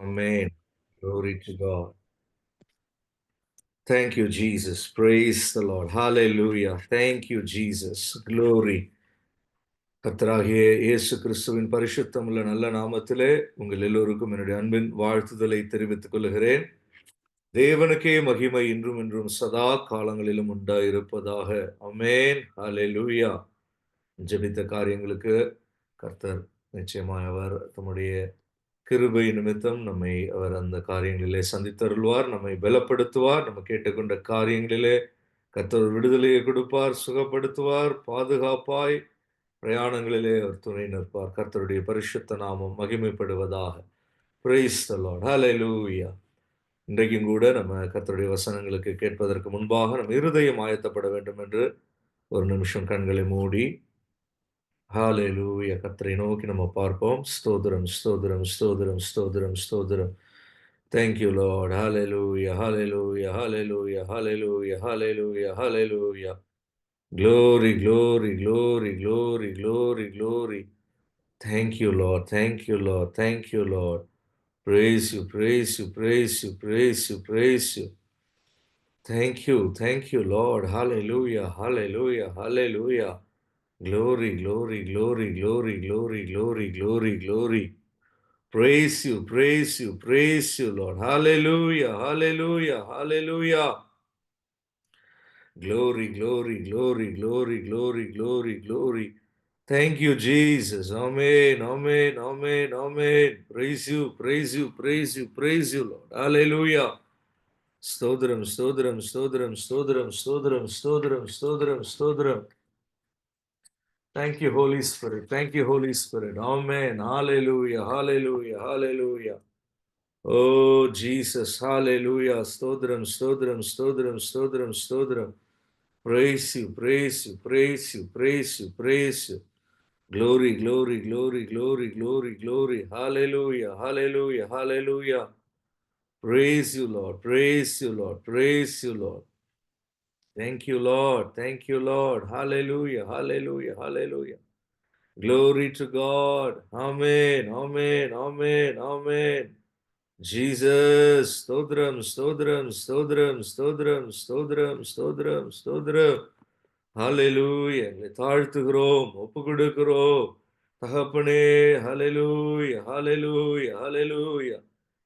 Amen. Glory to God. Thank you, Jesus. Praise the Lord. Hallelujah. Thank you, Jesus. Glory. கர்த்தராகிய இயேசு கிறிஸ்துவின் பரிசுத்தமுள்ள நல்ல நாமத்திலே உங்கள் எல்லோருக்கும் என்னுடைய அன்பின் வாழ்த்துதலை தெரிவித்துக் கொள்கிறேன். தேவனுக்கே மகிமை இன்றும் என்றும் சதா காலங்களிலும் உண்டாயிருப்பதாக. ஆமென். ஹalleluya. ஜெபித்த காரியங்களுக்கு கர்த்தர் நிச்சயமாய் அவர் தம்முடைய கிருபை நிமித்தம் நம்மை அவர் அந்த காரியங்களிலே சந்தித்தருள்வார், நம்மை பலப்படுத்துவார், நம்ம கேட்டுக்கொண்ட காரியங்களிலே கர்த்தர் விடுதலையை கொடுப்பார், சுகப்படுத்துவார், பாதுகாப்பாய் பிரயாணங்களிலே அவர் துணை நிற்பார். கர்த்தருடைய பரிசுத்த நாமம் மகிமைப்படுவதாக. Praise the lord. ஹalleluya. இன்றைக்கும் கூட நம்ம கர்த்தருடைய வசனங்களுக்கு கேட்பதற்கு முன்பாக நம் இருதயம் ஆயத்தப்பட வேண்டும் என்று ஒரு நிமிஷம் கண்களை மூடி ஹalleluya கர்த்தரை நோக்கி நம்ம பார்ப்போம். ஸ்தோத்திரம், ஸ்தோத்திரம், ஸ்தோத்திரம், ஸ்தோத்திரம், ஸ்தோத்திரம். Thank you, Lord. Hallelujah, hallelujah, hallelujah, hallelujah, hallelujah, hallelujah. Glory, glory, glory, glory, glory, glory. Thank you, Lord. Thank you, Lord. Thank you, Lord. Praise you, praise you, praise you, praise you, praise you. Thank you, Lord. Hallelujah, hallelujah, hallelujah. Glory, glory, glory, glory, glory, glory, glory, glory. Praise you, praise you, praise you, Lord. Hallelujah, hallelujah, hallelujah. Glory, glory, glory, glory, glory, glory, glory. Thank you, Jesus. Amen, amen, amen, amen. Praise you, praise you, praise you, praise you, Lord. Hallelujah. Stodram, stodram, stodram, stodram, stodram, stodram, stodram, stodram. Thank you, Holy Spirit. Thank you, Holy Spirit. Amen. Hallelujah, hallelujah, hallelujah. Oh, Jesus. Hallelujah. Stodram, stodram, stodram, stodram, stodram. Praise you, praise you, praise you, praise you, praise you. Glory, glory, glory, glory, glory, glory. Hallelujah, hallelujah, hallelujah. Praise you, Lord. Praise you, Lord. Praise you, Lord. Thank you, Lord. Thank you, Lord. Hallelujah, hallelujah, hallelujah. Glory to God. Amen, amen, amen, amen. Jesus. Stodram, stodram, stodram, stodram, stodram, stodram, stodram. Hallelujah. எங்களை தாழ்த்துகிறோம், ஒப்பு கொடுக்கிறோம். தகப்பனே, ஹalleluya, ஹalleluya, ஹalleluya.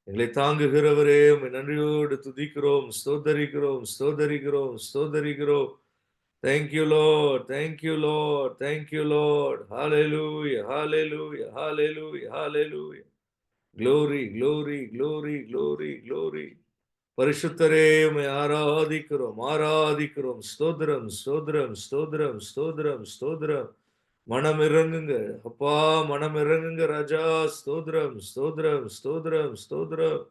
எங்களை தாங்குகிறவரே, உம்மை நன்றியோடு துதிக்கிறோம், ஸ்தோத்தரிக்கிறோம், ஸ்தோத்தரிக்கிறோம், ஸ்தோத்தரிக்கிறோம். Thank you, Lord. Thank you, Lord. Thank you, Lord. Hallelujah, hallelujah, hallelujah, hallelujah. Glory, glory, glory, glory, glory. பரிசுத்தரே உம்மை ஆராதிக்கிறோம், ஆராதிக்கிறோம். ஸ்தோத்திரம், ஸ்தோத்திரம், ஸ்தோத்திரம், ஸ்தோத்திரம், ஸ்தோத்திரம். மனம் இறங்குங்க அப்பா, மனம் இறங்குங்க ராஜா. ஸ்தோத்திரம், ஸ்தோத்திரம், ஸ்தோத்திரம், ஸ்தோத்திரம்.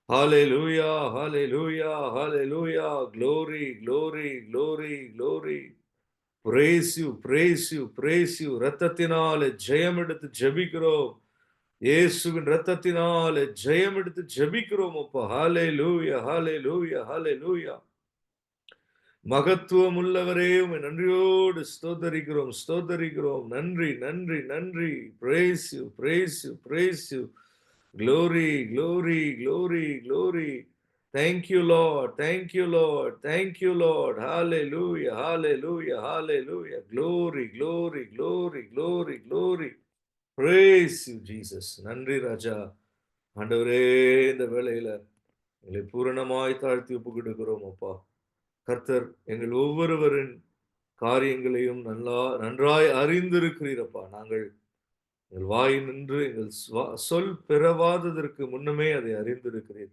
ஹalleluya, hallelujah, hallelujah. Glory, glory, glory, glory. Praise you, praise you, praise you. இரத்தத்தினாலே ஜெயம் எடுத்து ஜெபிக்கிறோம். இயேசுவின் இரத்தத்தினாலே ஜெயம் எடுத்து ஜெபிக்கிறோம் அப்பா. ஹalleluya, hallelujah, hallelujah. மகத்துவம் உள்ளவரே உம்மை நன்றியோடு ஸ்தோத்தரிக்கிறோம், ஸ்தோத்தரிக்கிறோம். நன்றி, நன்றி, நன்றி. Praise you, praise you, praise you. Glory, glory, glory, glory. Thank you, Lord. Thank you, Lord. Thank you, Lord. Hallelujah, hallelujah, hallelujah. Glory, glory, glory, glory, glory. Praise you, Jesus. நன்றி ராஜா. ஆண்டவரே, இந்த வேளையில எங்களை பூரணமாய் தாழ்த்தி ஒப்புக் கொடுக்கிறோம் அப்பா. கர்த்தர் எங்கள் ஒவ்வொருவரின் காரியங்களையும் நன்றாய் அறிந்திருக்கிறீரப்பா. நாங்கள் எங்கள் வாய் நின்று எங்கள் சொல் பிறவாததற்கு முன்னமே அதை அறிந்திருக்கிறீர்.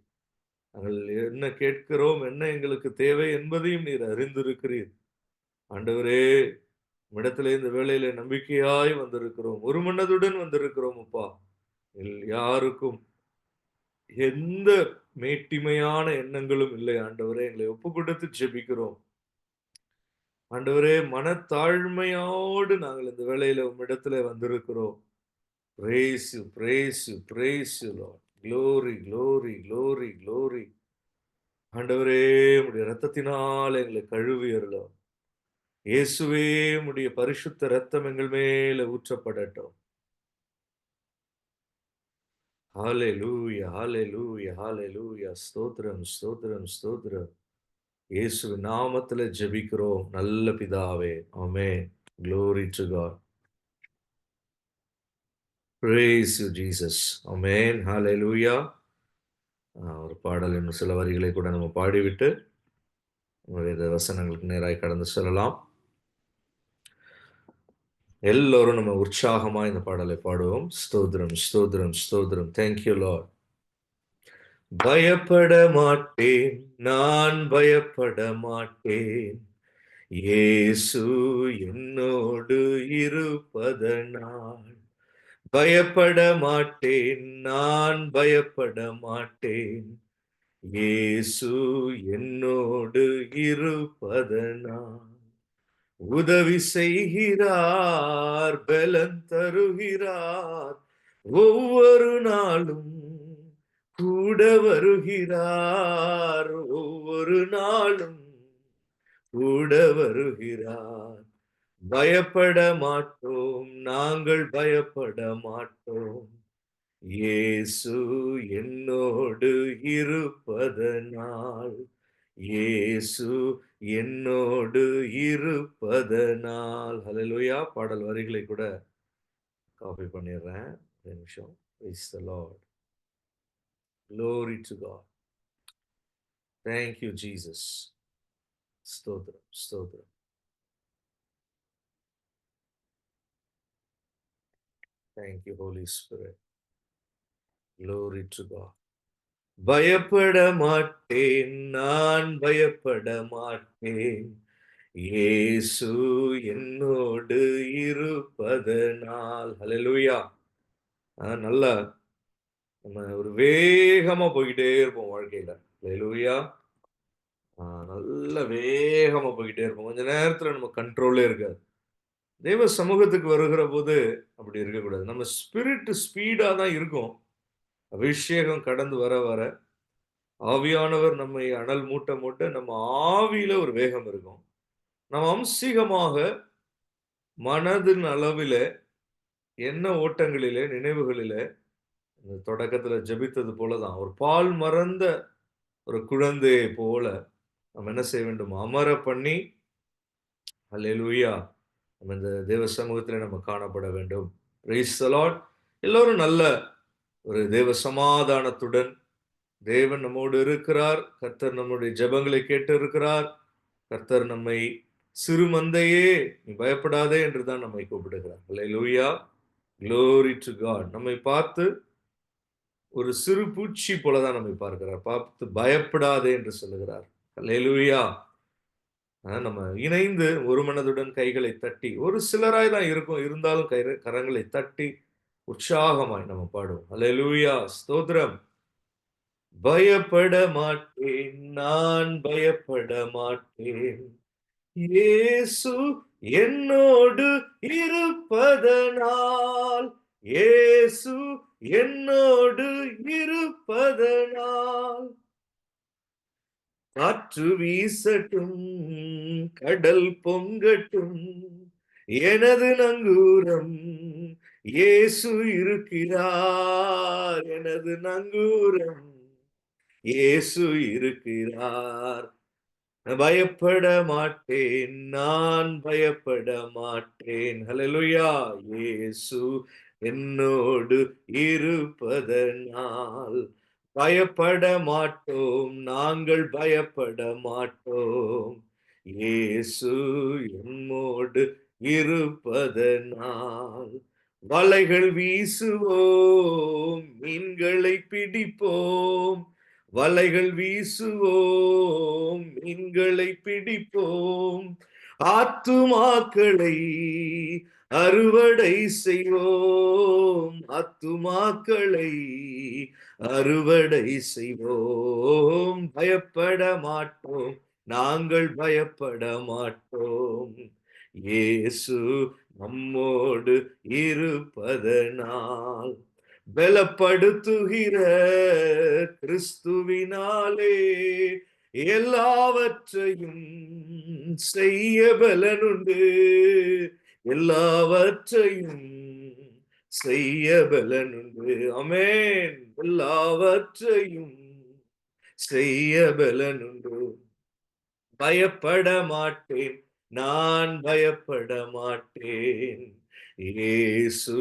நாங்கள் என்ன கேட்கிறோம், என்ன எங்களுக்கு தேவை என்பதையும் நீர் அறிந்திருக்கிறீர். ஆண்டவரே, உம்மிடத்திலே இந்த வேளையிலே நம்பிக்கையாய் வந்திருக்கிறோம், ஒரு மனதுடன் வந்திருக்கிறோம் அப்பா. யாருக்கும் எந்த மேட்டிமையான எண்ணங்களும் இல்லை ஆண்டவரே. எங்களை ஒப்பு கொடுத்து ஜெபிக்கிறோம் ஆண்டவரே. மனத்தாழ்மையோடு நாங்கள் இந்த வேளையில உம்மிடத்திலே வந்திருக்கிறோம். Praise you, praise you, praise you, Lord. Glory, glory, glory, glory. ஆண்டவரே, உம்முடைய இரத்தத்தினால் எங்களை கழுவி அருளும். இயேசுவே, உம்முடைய பரிசுத்த இரத்தம் எங்கள் மேல ஊற்றப்படட்டும். ஹalleluya, ஹalleluya, ஹalleluya. ஸ்தோத்திரம், ஸ்தோத்திரம், ஸ்தோத்திரம். இயேசுவின் நாமத்தில ஜெபிக்கிறோம் நல்ல பிதாவே. ஆமென். Glory to God. Praise you, Jesus. Amen. Hallelujah. ஒரு பாடல் இன்னும் சில வரிகளை கூட நம்ம பாடிவிட்டு வேத வசனங்களுக்கு நேராய் கடந்து செல்லலாம். எல்லோரும் நம்ம உற்சாகமா இந்த பாடலை பாடுவோம். ஸ்தோத்திரம், ஸ்தோத்திரம், ஸ்தோத்திரம். Thank you, Lord. பயப்பட மாட்டேன், நான் பயப்பட மாட்டேன். இயேசு என்னோடு இருப்பதனால் பயப்பட மாட்டேன், நான் பயப்பட மாட்டேன். இயேசு என்னோடு இருப்பதனால் உதவி செய்கிறார், பலன் தருகிறார், ஒவ்வொரு நாளும் கூட வருகிறார், ஒவ்வொரு நாளும் கூட வருகிறார். பயப்பட மாட்டோம், நாங்கள் பயப்பட மாட்டோம். இயேசு என்னோடு இருப்பதனால், இயேசு என்னோடு இருப்பதனால். ஹல்லேலூயா. பாடல் வரிகளை கூட காப்பி பண்ணிடுறேன். ஒரு நிமிஷம். Praise the Lord. Glory to God. Thank you, Jesus. ஸ்தோத்திரம், ஸ்தோத்திரம். Thank you, Holy Spirit. Glory to God. பயப்பட மாட்டேன், நான் பயப்பட மாட்டேன். இயேசு என்னோடு இருப்பதனால். ஹல்லேலூயா. நல்லா நம்ம ஒரு வேகமா போய்க்கிட்டே இருப்போம் வாழ்க்கையில. ஹல்லேலூயா. நல்ல வேகமா போய்க்கிட்டே இருப்போம். கொஞ்ச நேரத்துல நம்ம கண்ட்ரோல்லே இருக்காது. தேவ சமூகத்துக்கு வருகிற போது அப்படி இருக்கக்கூடாது. நம்ம ஸ்பிரிட் ஸ்பீடா தான் இருக்கும். அபிஷேகம் கடந்து வர வர ஆவியானவர் நம்மை அனல் மூட்ட மூட்ட நம்ம ஆவியில ஒரு வேகம் இருக்கும். நம்ம அம்சீகமாக மனதின் அளவில எண்ண ஓட்டங்களிலே, நினைவுகளிலே தொடக்கத்துல ஜெபித்தது போல தான். ஒரு பால் மறந்த ஒரு குழந்தையை போல நம்ம என்ன செய்ய வேண்டும்? அமர பண்ணி, அல்லேலூயா, நம்ம இந்த தேவ சமூகத்திலே நம்ம காணப்பட வேண்டும். Praise the Lord. எல்லோரும் நல்ல ஒரு தேவ சமாதானத்துடன் தேவன் நம்மோடு இருக்கிறார். கர்த்தர் நம்முடைய ஜெபங்களை கேட்டு இருக்கிறார். கர்த்தர் நம்மை சிறு மந்தையே நீ பயப்படாதே என்று தான் நம்மை கூப்பிடுகிறார். அல்லேலூயா. Glory to God. நம்மை பார்த்து ஒரு சிறு பூச்சி போல தான் நம்மை பார்க்கிறார். பார்த்து பயப்படாதே என்று சொல்லுகிறார். அல்லேலூயா. நம்ம இணைந்து ஒரு மனதுடன் கைகளை தட்டி, ஒரு சிலராய் தான் இருக்கும், இருந்தாலும் கரங்களை தட்டி உற்சாகமாய் நம்ம பாடுவோம். அல்லேலூயா. ஸ்தோத்திரம். பயப்பட மாட்டேன், நான் பயப்பட மாட்டேன். இயேசு என்னோடு இருப்பதனால், இயேசு என்னோடு இருப்பதனால் காற்று வீசட்டும், கடல் பொங்கட்டும், எனது நங்கூரம் இயேசு இருக்கிறார், எனது நங்கூரம் இயேசு இருக்கிறார். பயப்பட மாட்டேன், நான் பயப்பட மாட்டேன். ஹல்லேலூயா. இயேசு என்னோடு இருப்பதனால் பயப்பட மாட்டோம், நாங்கள் பயப்பட மாட்டோம். இயேசு என்னோடு இருப்பதனால் வலைகள் வீசுவோம், மீன்களை பிடிப்போம். வலைகள் வீசுவோம், மீன்களை பிடிப்போம். ஆத்துமாக்களை அறுவடை செய்வோம், ஆத்துமாக்களை அறுவடை செய்வோம். பயப்பட மாட்டோம், நாங்கள் பயப்பட மாட்டோம். இயேசு நம்மோடு இருப்பதனால் பலப்படுத்துகிற கிறிஸ்துவினாலே எல்லாவற்றையும் செய்ய பலனுண்டு, எல்லாவற்றையும் செய்ய பலனுண்டு. ஆமென். எல்லாவற்றையும் செய்ய பலனுண்டு. பயப்பட மாட்டேன், நான் பயப்பட மாட்டேன். இயேசு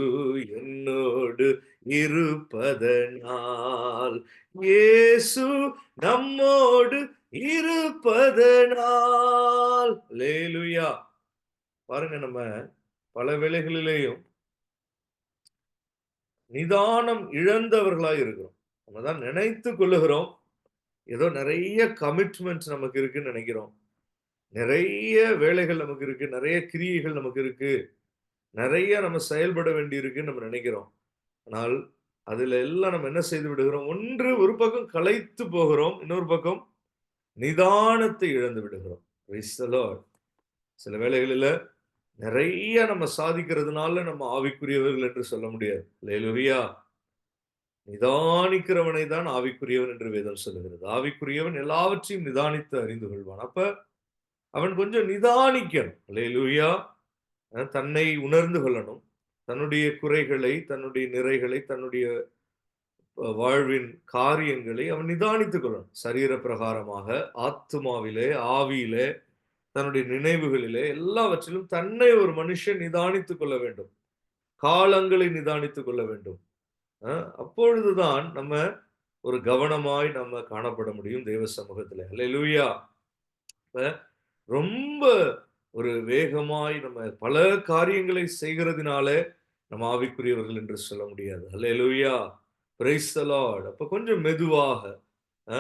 என்னோடு இருப்பதனால், இயேசு நம்மோடு இருப்பதனால். அல்லேலூயா. பாருங்க, நம்ம பல வேளைகளிலேயும் நிதானம் இழந்தவர்களாய் இருக்கிறோம். நம்ம தான் நினைத்துக் கொள்ளுகிறோம், ஏதோ நெறைய கமிட்மெண்ட்ஸ் நமக்கு இருக்குன்னு நெனைக்கிறோம். நெறைய வேலைகள் நமக்கு இருக்கு. நெறைய கிரியைகள் நமக்கு இருக்கு. நெறைய நம்ம செயல்பட வேண்டியிருக்குன்னு நம்ம நினைக்கிறோம். ஆனால், அதில எல்லாம் நம்ம என்ன செய்து விடுகிறோம்? ஒன்று ஒரு பக்கம் களைத்து போகிறோம். இன்னொரு பக்கம் நிதானத்தை இழந்து விடுகிறோம். Price the Lord. சில வேளைகளில நெறைய நம்ம சாதிக்கிறதுனால நம்ம ஆவிக்குரியவர்கள் என்று சொல்ல முடியாது. அல்லேலூயா. நிதானிக்கிறவனை தான் ஆவிக்குரியவன் என்று வேதம் சொல்லுகிறது. ஆவிக்குரியவன் எல்லாவற்றையும் நிதானித்து அறிந்து கொள்வான். அப்ப அவன் கொஞ்சம் நிதானிக்கணும். அல்லேலூயா. தன்னை உணர்ந்து கொள்ளணும். தன்னுடைய குறைகளை, தன்னுடைய நிறைகளை, தன்னுடைய வாழ்வின் காரியங்களை அவன் நிதானித்துக் கொள்ளணும். சரீர பிரகாரமாக, ஆத்துமாவிலே, ஆவியிலே, தன்னுடைய நினைவுகளிலே, எல்லாவற்றிலும் தன்னை ஒரு மனுஷன் நிதானித்துக் கொள்ள வேண்டும். காலங்களை நிதானித்துக் கொள்ள வேண்டும். அ அப்பொழுதுதான் நம்ம ஒரு கவனமாய் நம்ம காணப்பட முடியும் தேவ சமூகத்திலே. அல்லேலூயா! இப்ப ரொம்ப ஒரு வேகமாய் நம்ம பல காரியங்களை செய்கிறதினாலே, நம்ம ஆவிக்குரியவர்கள் என்று சொல்ல முடியாது. அல்லேலூயா! Praise the lord. அப்ப கொஞ்சம் மெதுவாக, அ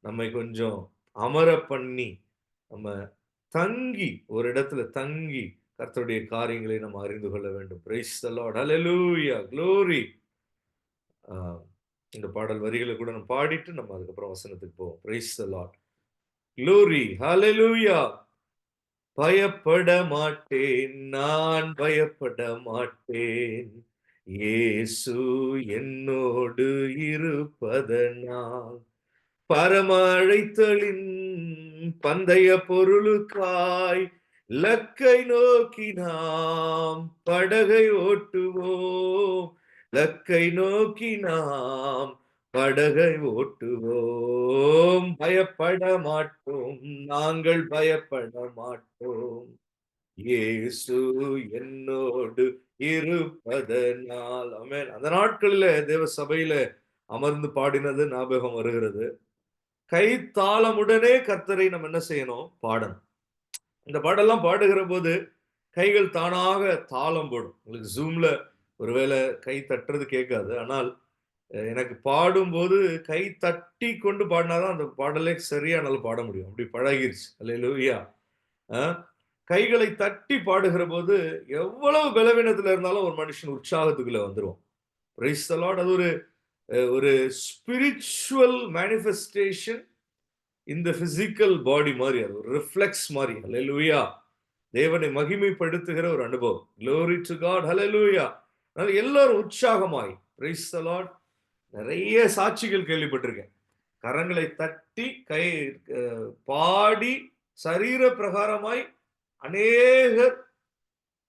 நம்மை கொஞ்சம் அமர பண்ணி, நம்ம தங்கி, ஒரு இடத்துல தங்கி, கர்த்தருடைய காரியங்களை நம்ம அறிந்து கொள்ள வேண்டும். Praise the lord. அல்லேலூயா! குளோரி. அ இந்த பாடல் வரிகள கூட நம்ம பாடிட்டு, நம்ம அதுக்கப்புறம் வசனத்துக்கு போவோம். Price the Lord. குளோரி. ஹalleluya. பயப்பட மாட்டேன், நான் பயப்பட மாட்டேன். இயேசு என்னோடு இருப்பதனால். பரம அழைத்தலின் பந்தய பொருளுக்காய் இலக்கை நோக்கி நாம் படகை ஓட்டுவோம். இலக்கை நோக்கி நாம் படகை ஓட்டுவோம். பயப்பட மாட்டோம், நாங்கள் பயப்பட மாட்டோம். இயேசு என்னோடு இருப்பதனால். ஆமென். அந்த நாட்களில தேவ சபையில அமர்ந்து பாடினது ஞாபகம் வருகிறது. கை தாளமுடனே கர்த்தரை நம்ம என்ன செய்யணும்? பாடணும். இந்த பாடல்லாம் பாடுகிறபோது கைகள் தானாக தாளம் போடும். உங்களுக்கு Zoomல ஒருவேள கை தட்டுறது கேட்காது. ஆனால் எனக்கு பாடும்போது கை தட்டி கொண்டு பாடுனா தான் அந்த பாடலே சரியா என்னால பாட முடியும். அப்படி பழகிருச்சு. அல்லேலூயா. அ கைகளை தட்டி பாடுகிறபோது எவ்வளவு பலவீனத்துல இருந்தாலும் ஒரு மனுஷன் உற்சாகத்துக்குள்ள வந்துருவான். Price the Lord. அது ஒரு ஸ்பிரிச்சுவல் மேனிஃபெஸ்டேஷன் இந்த பிசிக்கல் பாடி மாரி, அது ஒரு ரிஃப்ளெக்ஸ் மாரி. ஹalleluya. தேவனை மகிமைப்படுத்துகிற ஒரு அனுபவம். Glory to God. ஹalleluya. அதனால எல்லாரும் உற்சாகமாய், பிரைஸ் தி லார்ட். நெறைய சாட்சிகள் கேள்விப்பட்டிருக்கேன். கரங்களை தட்டி அ பாடி சரீர பிரகாரமாய் அநேகர்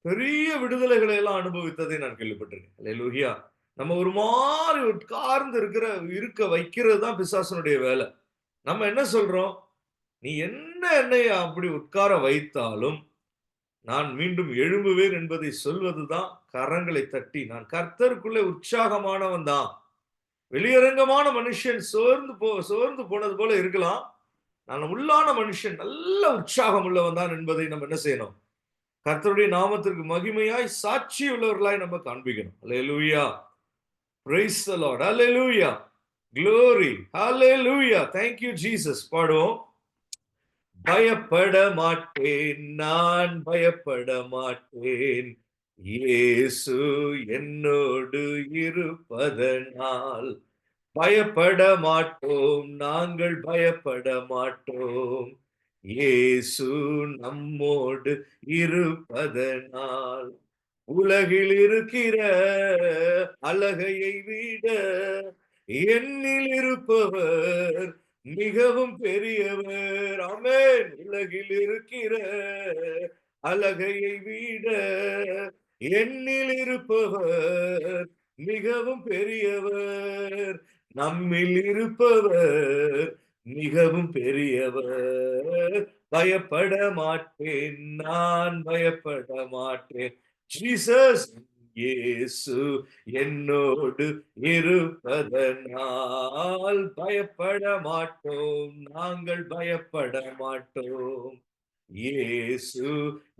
பெரிய விடுதலைகளை எல்லாம் அனுபவித்ததை நான் கேள்விப்பட்டிருக்கேன். அல்லேலூயா. நம்ம ஒரு மாரி உட்கார்ந்து இருக்க வைக்கிறது தான் பிசாசனுடைய வேலை. நம்ம என்ன சொல்றோம்? நீ என்ன என்னை அப்படி உட்கார வைத்தாலும், நான் மீண்டும் எழும்புவேன் என்பதை சொல்வதுதான் கரங்களை தட்டி, நான் கர்த்தருக்குள்ளே உற்சாகமானவன் தான். வெளியரங்கமான மனுஷன் சோர்ந்து போனது போல இருக்கலாம். நான் உள்ளான மனுஷன் நல்ல உற்சாகம் உள்ளவன் தான் என்பதை நம்ம என்ன செய்யணும்? கர்த்தருடைய நாமத்திற்கு மகிமையாய் சாட்சி உள்ளவர்களாய் நம்ம காண்பிக்கணும். அல்லேலூயா. Praise the lord. அல்லேலூயா. குளோரி. ஹalleluya. Thank you Jesus. பாடுவோம். பயப்பட மாட்டேன், நான் பயப்பட மாட்டேன். இயேசு என்னோடு இருப்பதனால். பயப்பட மாட்டோம், நாங்கள் பயப்பட மாட்டோம். இயேசு நம்மோடு இருப்பதனால். உலகில் இருக்கிற அழகையை விட என்னில் இருப்பவர் மிகவும் பெரியவர். ஆமென். உலகில் இருக்கிற அழகையை விட என்னில் இருப்பவர் மிகவும் பெரியவர், நம்மில் இருப்பவர் மிகவும் பெரியவர். பயப்பட மாட்டேன், நான் பயப்பட மாட்டேன். ஜீசஸ் இயேசு என்னோடு இருப்பதனால் பயப்பட மாட்டோம், நாங்கள் பயப்பட மாட்டோம். இயேசு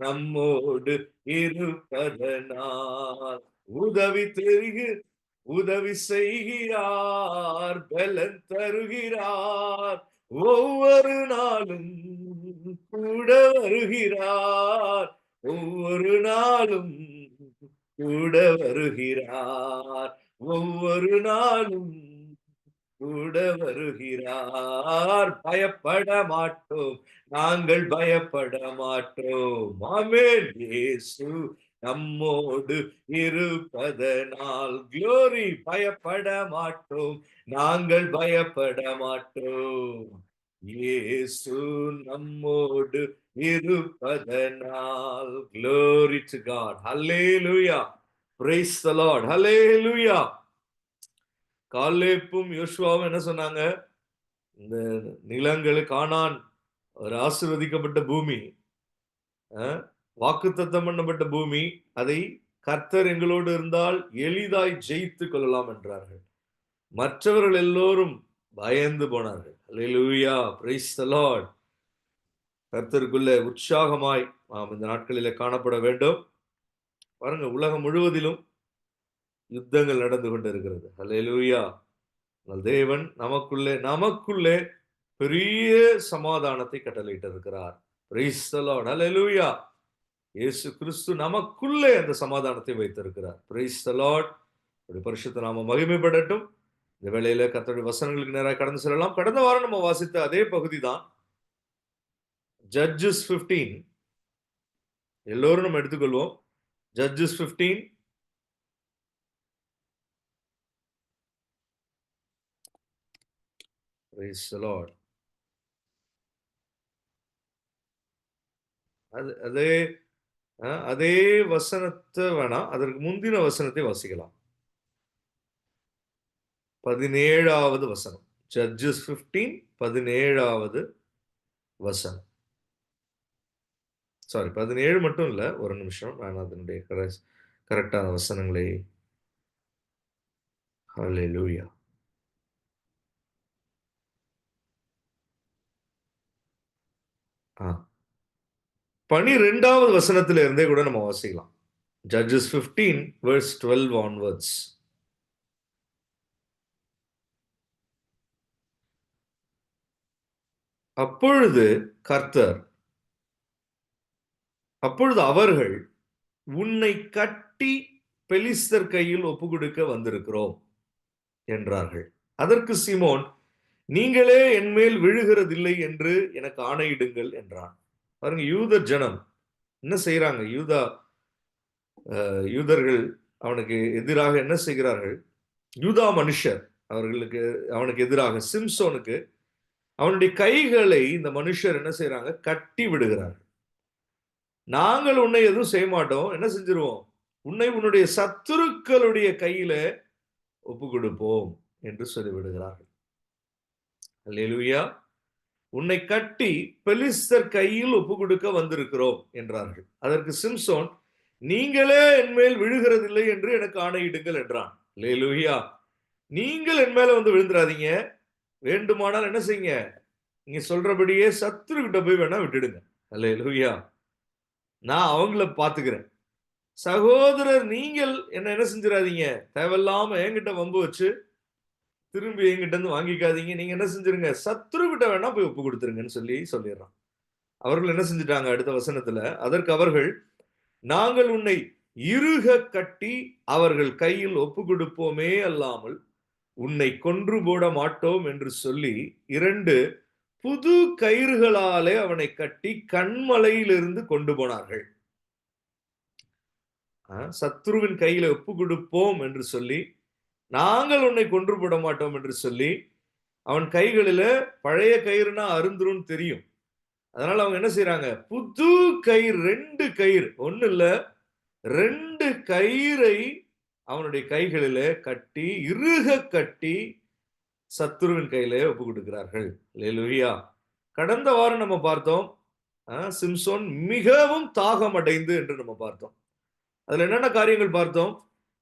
நம்மோடு இருப்பதனால் உதவி செய்கிறார், பலன் தருகிறார், ஒவ்வொரு நாளும் கூட வருகிறார், ஒவ்வொரு நாளும் கூட வருகிறார், ஒவ்வொரு நாளும் கூட வருகிறார். பயப்பட மாட்டோம், நாங்கள் பயப்பட மாட்டோம். ஆமென். இயேசு நம்மோடு இருப்பதனால் க்ளோரி. பயப்பட மாட்டோம், நாங்கள் பயப்பட மாட்டோம். இயேசு நம்மோடு இருப்பதனால். Glory to God. Hallelujah. Praise the Lord. Hallelujah. காலேப்பும் யோசுவாவும் என்ன சொன்னாங்க? இந்த நிலங்கள் கானான் ஒரு ஆசீர்வதிக்கப்பட்ட பூமி, வாக்குத்தத்தம் பண்ணப்பட்ட பூமி, அதை கர்த்தர் எங்களோடு இருந்தால் எளிதாய் ஜெயித்து கொள்ளலாம் என்றார்கள். மற்றவர்கள் எல்லோரும் பயந்து போனார்கள். அல்லேலூயா, பிரைஸ் தி லார்ட். கர்த்தருக்குள்ளே உற்சாகமாய் நாம் இந்த நாட்களிலே காணப்பட வேண்டும். பாருங்க, உலகம் முழுவதிலும் யுத்தங்கள் நடந்து கொண்டிருக்கிறது. அல்லேலூயா. தேவன் நமக்குள்ளே பெரிய சமாதானத்தை கட்டளையிட்டிருக்கிறார். Price the lord. அல்லேலூயா. இயேசு கிறிஸ்து நமக்குள்ளே அந்த சமாதானத்தை வைத்திருக்கிறார். Price the Lord. பரிசுத்த நாமம் மகிமைப்படட்டும். இந்த வேளையில கர்த்தருடைய வசனங்களுக்கு நேராக கடந்து செல்லலாம். கடந்த வாரம் நம்ம வாசித்த அதே பகுதி தான் ஜட்ஜஸ் 15. எல்லோரும் நம்ம எடுத்துக்கொள்வோம். ஜட்ஜஸ் 15. Praise the Lord. அதே வசனத்தை வேணாம், அதற்கு முந்தின வசனத்தை வாசிக்கலாம். 17வது வசனம். ஜட்ஜஸ் 15 17வது வசனம். சாரி, 17 மட்டும் இல்ல, ஒரு நிமிஷம், நான் அதனுடைய கரெக்டான வசனங்களை. ஹல்லேலூயா. ஆ 12வது வசனத்தில இருந்தே கூட நம்ம வாசிக்கலாம். Judges 15 verse 12 onwards. அப்பொழுது அவர்கள் உன்னை கட்டி பெலிஸ்தர் கையில் ஒப்புக்கொடுக்க வந்திருக்கிறோம் என்றார்கள். அதற்கு சீமோன், நீங்களே என்மேல் விழுகிறதில்லை என்று எனக்கு ஆணையிடுங்கள் என்றான். பாருங்க, யூத ஜனம் என்ன செய்யறாங்க? யூதர்கள் அவனுக்கு எதிராக என்ன செய்கிறார்கள்? யூதா மனுஷர் அவனுக்கு எதிராக சிம்சோனுக்கு அவனுடைய கைகளை இந்த மனுஷர் என்ன செய்யறாங்க? கட்டி விடுகிறார்கள். நாங்கள் உன்னை எதுவும் செய்ய மாட்டோம், என்ன செஞ்சிருவோம்? உன்னுடைய சத்துருக்களுடைய கையில ஒப்பு கொடுப்போம் என்று சொல்லிவிடுகிறார்கள். அல்லேலூயா. உன்னை கட்டி பெலிஸ்தர் கையில் ஒப்பு கொடுக்க வந்திருக்கிறோம் என்றார்கள். அதற்கு சிம்சோன், நீங்களே என்மேல் விழுகிறதில்லை என்று எனக்கு ஆணையிடுங்கள் என்றான். அல்லேலூயா. நீங்கள் என் மேல வந்து விழுந்துடாதீங்க, வேண்டுமானால் என்ன செய்யுங்க, நீங்க சொல்றபடியே சத்துரு கிட்ட போய் வேணா விட்டுடுங்க. அல்லேலூயா. நான் அவங்கள பாத்துக்கிறேன். சகோதரர், நீங்கள் என்ன செஞ்சிடாதீங்க, தேவையில்லாம என்கிட்ட வம்பு வச்சு திரும்பி என்கிட்ட இருந்து வாங்கிக்காதீங்க. நீங்க என்ன செஞ்சிருங்க, சத்துரு கிட்ட வேணா போய் ஒப்பு கொடுத்துருங்கன்னு சொல்லிடுறான். அவர்கள் என்ன செஞ்சிட்டாங்க? அடுத்த வசனத்துல, அதற்கு அவர்கள், நாங்கள் உன்னை இறுக கட்டி அவர்கள் கையில் ஒப்பு கொடுப்போமே அல்லாமல் உன்னை கொன்று போட மாட்டோம் என்று சொல்லி 2 புது கயிறுகளாலே அவனை கட்டி கண்மலையிலிருந்து கொண்டு போனார்கள். சத்ருவின் கையில ஒப்பு கொடுப்போம் என்று சொல்லி, நாங்கள் உன்னை கொன்று போட மாட்டோம் என்று சொல்லி, அவன் கைகளில பழைய கயிறுனா அருந்துரும் தெரியும். அதனால அவங்க என்ன செய்யறாங்க? புது கயிறு, 2 கயிறு, ஒண்ணு இல்ல 2 கயிறை அவனுடைய கைகளிலே கட்டி, இறுக கட்டி சத்துருவின் கையிலே ஒப்பு கொடுக்கிறார்கள். அல்லேலூயா. கடந்த வாரம் நம்ம பார்த்தோம், சிம்சோன் மிகவும் தாகம் அடைந்து என்று நம்ம பார்த்தோம். அதுல என்னென்ன காரியங்கள் பார்த்தோம்?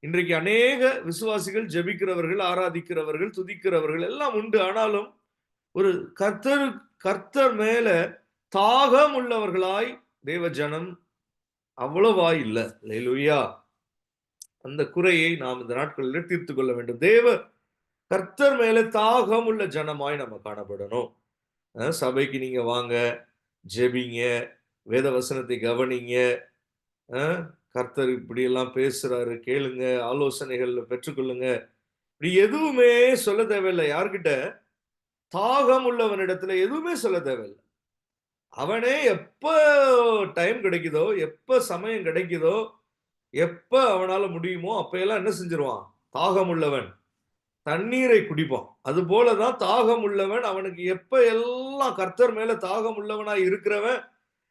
இன்றைக்கு அநேக விசுவாசிகள் ஜெபிக்கிறவர்கள், ஆராதிக்கிறவர்கள், துதிக்கிறவர்கள் எல்லாம் உண்டு. ஆனாலும் ஒரு கர்த்தர் கர்த்தர் மேல தாகம் உள்ளவர்களாய் தேவ ஜனம் அவ்வளவாய் இல்ல. அல்லேலூயா. அந்த குறையை நாம் இந்த நாட்களில் தீர்த்து கொள்ள வேண்டும். கர்த்தர் மேல தாகம் உள்ள ஜனமாய் நம்ம காணப்படணும். சபைக்கு நீங்க வாங்க, ஜெபிங்க, வேத வசனத்தை கவனிங்க, கர்த்தர் இப்படி எல்லாம் பேசுறாரு, கேளுங்க, ஆலோசனைகள் பெற்றுக்கொள்ளுங்க. இப்படி எதுவுமே சொல்ல தேவையில்லை. யார்கிட்ட? தாகம் உள்ளவனிடத்துல எதுவுமே சொல்ல தேவையில்லை. அவனே எப்ப டைம் கிடைக்குதோ, எப்ப சமயம் கிடைக்குதோ, எப்ப அவனால முடியுமோ அப்ப என்ன செஞ்சிருவான்? தாகம் உள்ளவன் தண்ணீரை குடிப்பான். அது போலதான் தாகம் உள்ளவன், அவனுக்கு எப்ப எல்லாம் கர்த்தர் மேல தாகம் உள்ளவனாய் இருக்கிறவன்,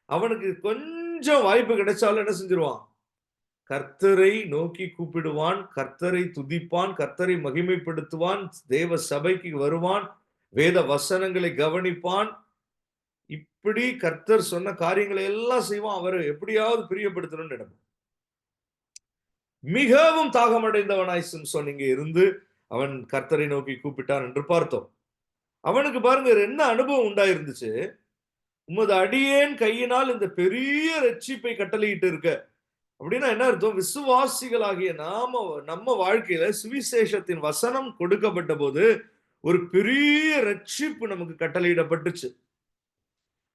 அவனுக்கு கொஞ்சம் வாய்ப்பு கிடைச்சாலும் என்ன செஞ்சிருவான்? கர்த்தரை நோக்கி கூப்பிடுவான், கர்த்தரை துதிப்பான், கர்த்தரை மகிமைப்படுத்துவான், தேவ சபைக்கு வருவான், வேத வசனங்களை கவனிப்பான். இப்படி கர்த்தர் சொன்ன காரியங்களை எல்லாம் செய்வான். அவரை எப்படியாவது பிரியப்படுத்தணும்னு நினைப்பான். மிகவும் தாகமடைந்தவனாய் சிம்சோன் இங்கே இருந்து அவன் கர்த்தரை நோக்கி கூப்பிட்டான் என்று பார்த்தோம். அவனுக்கு பாருங்க என்ன அனுபவம் உண்டாயிருந்துச்சு. உமது அடியேன் கையினால் இந்த பெரிய ரட்சிப்பை கட்டளையிட்டு இருக்க அப்படின்னா என்ன அர்த்தம்? விசுவாசிகளாகிய நம்ம வாழ்க்கையில சுவிசேஷத்தின் வசனம் கொடுக்கப்பட்ட போது ஒரு பெரிய ரட்சிப்பு நமக்கு கட்டளையிடப்பட்டுச்சு.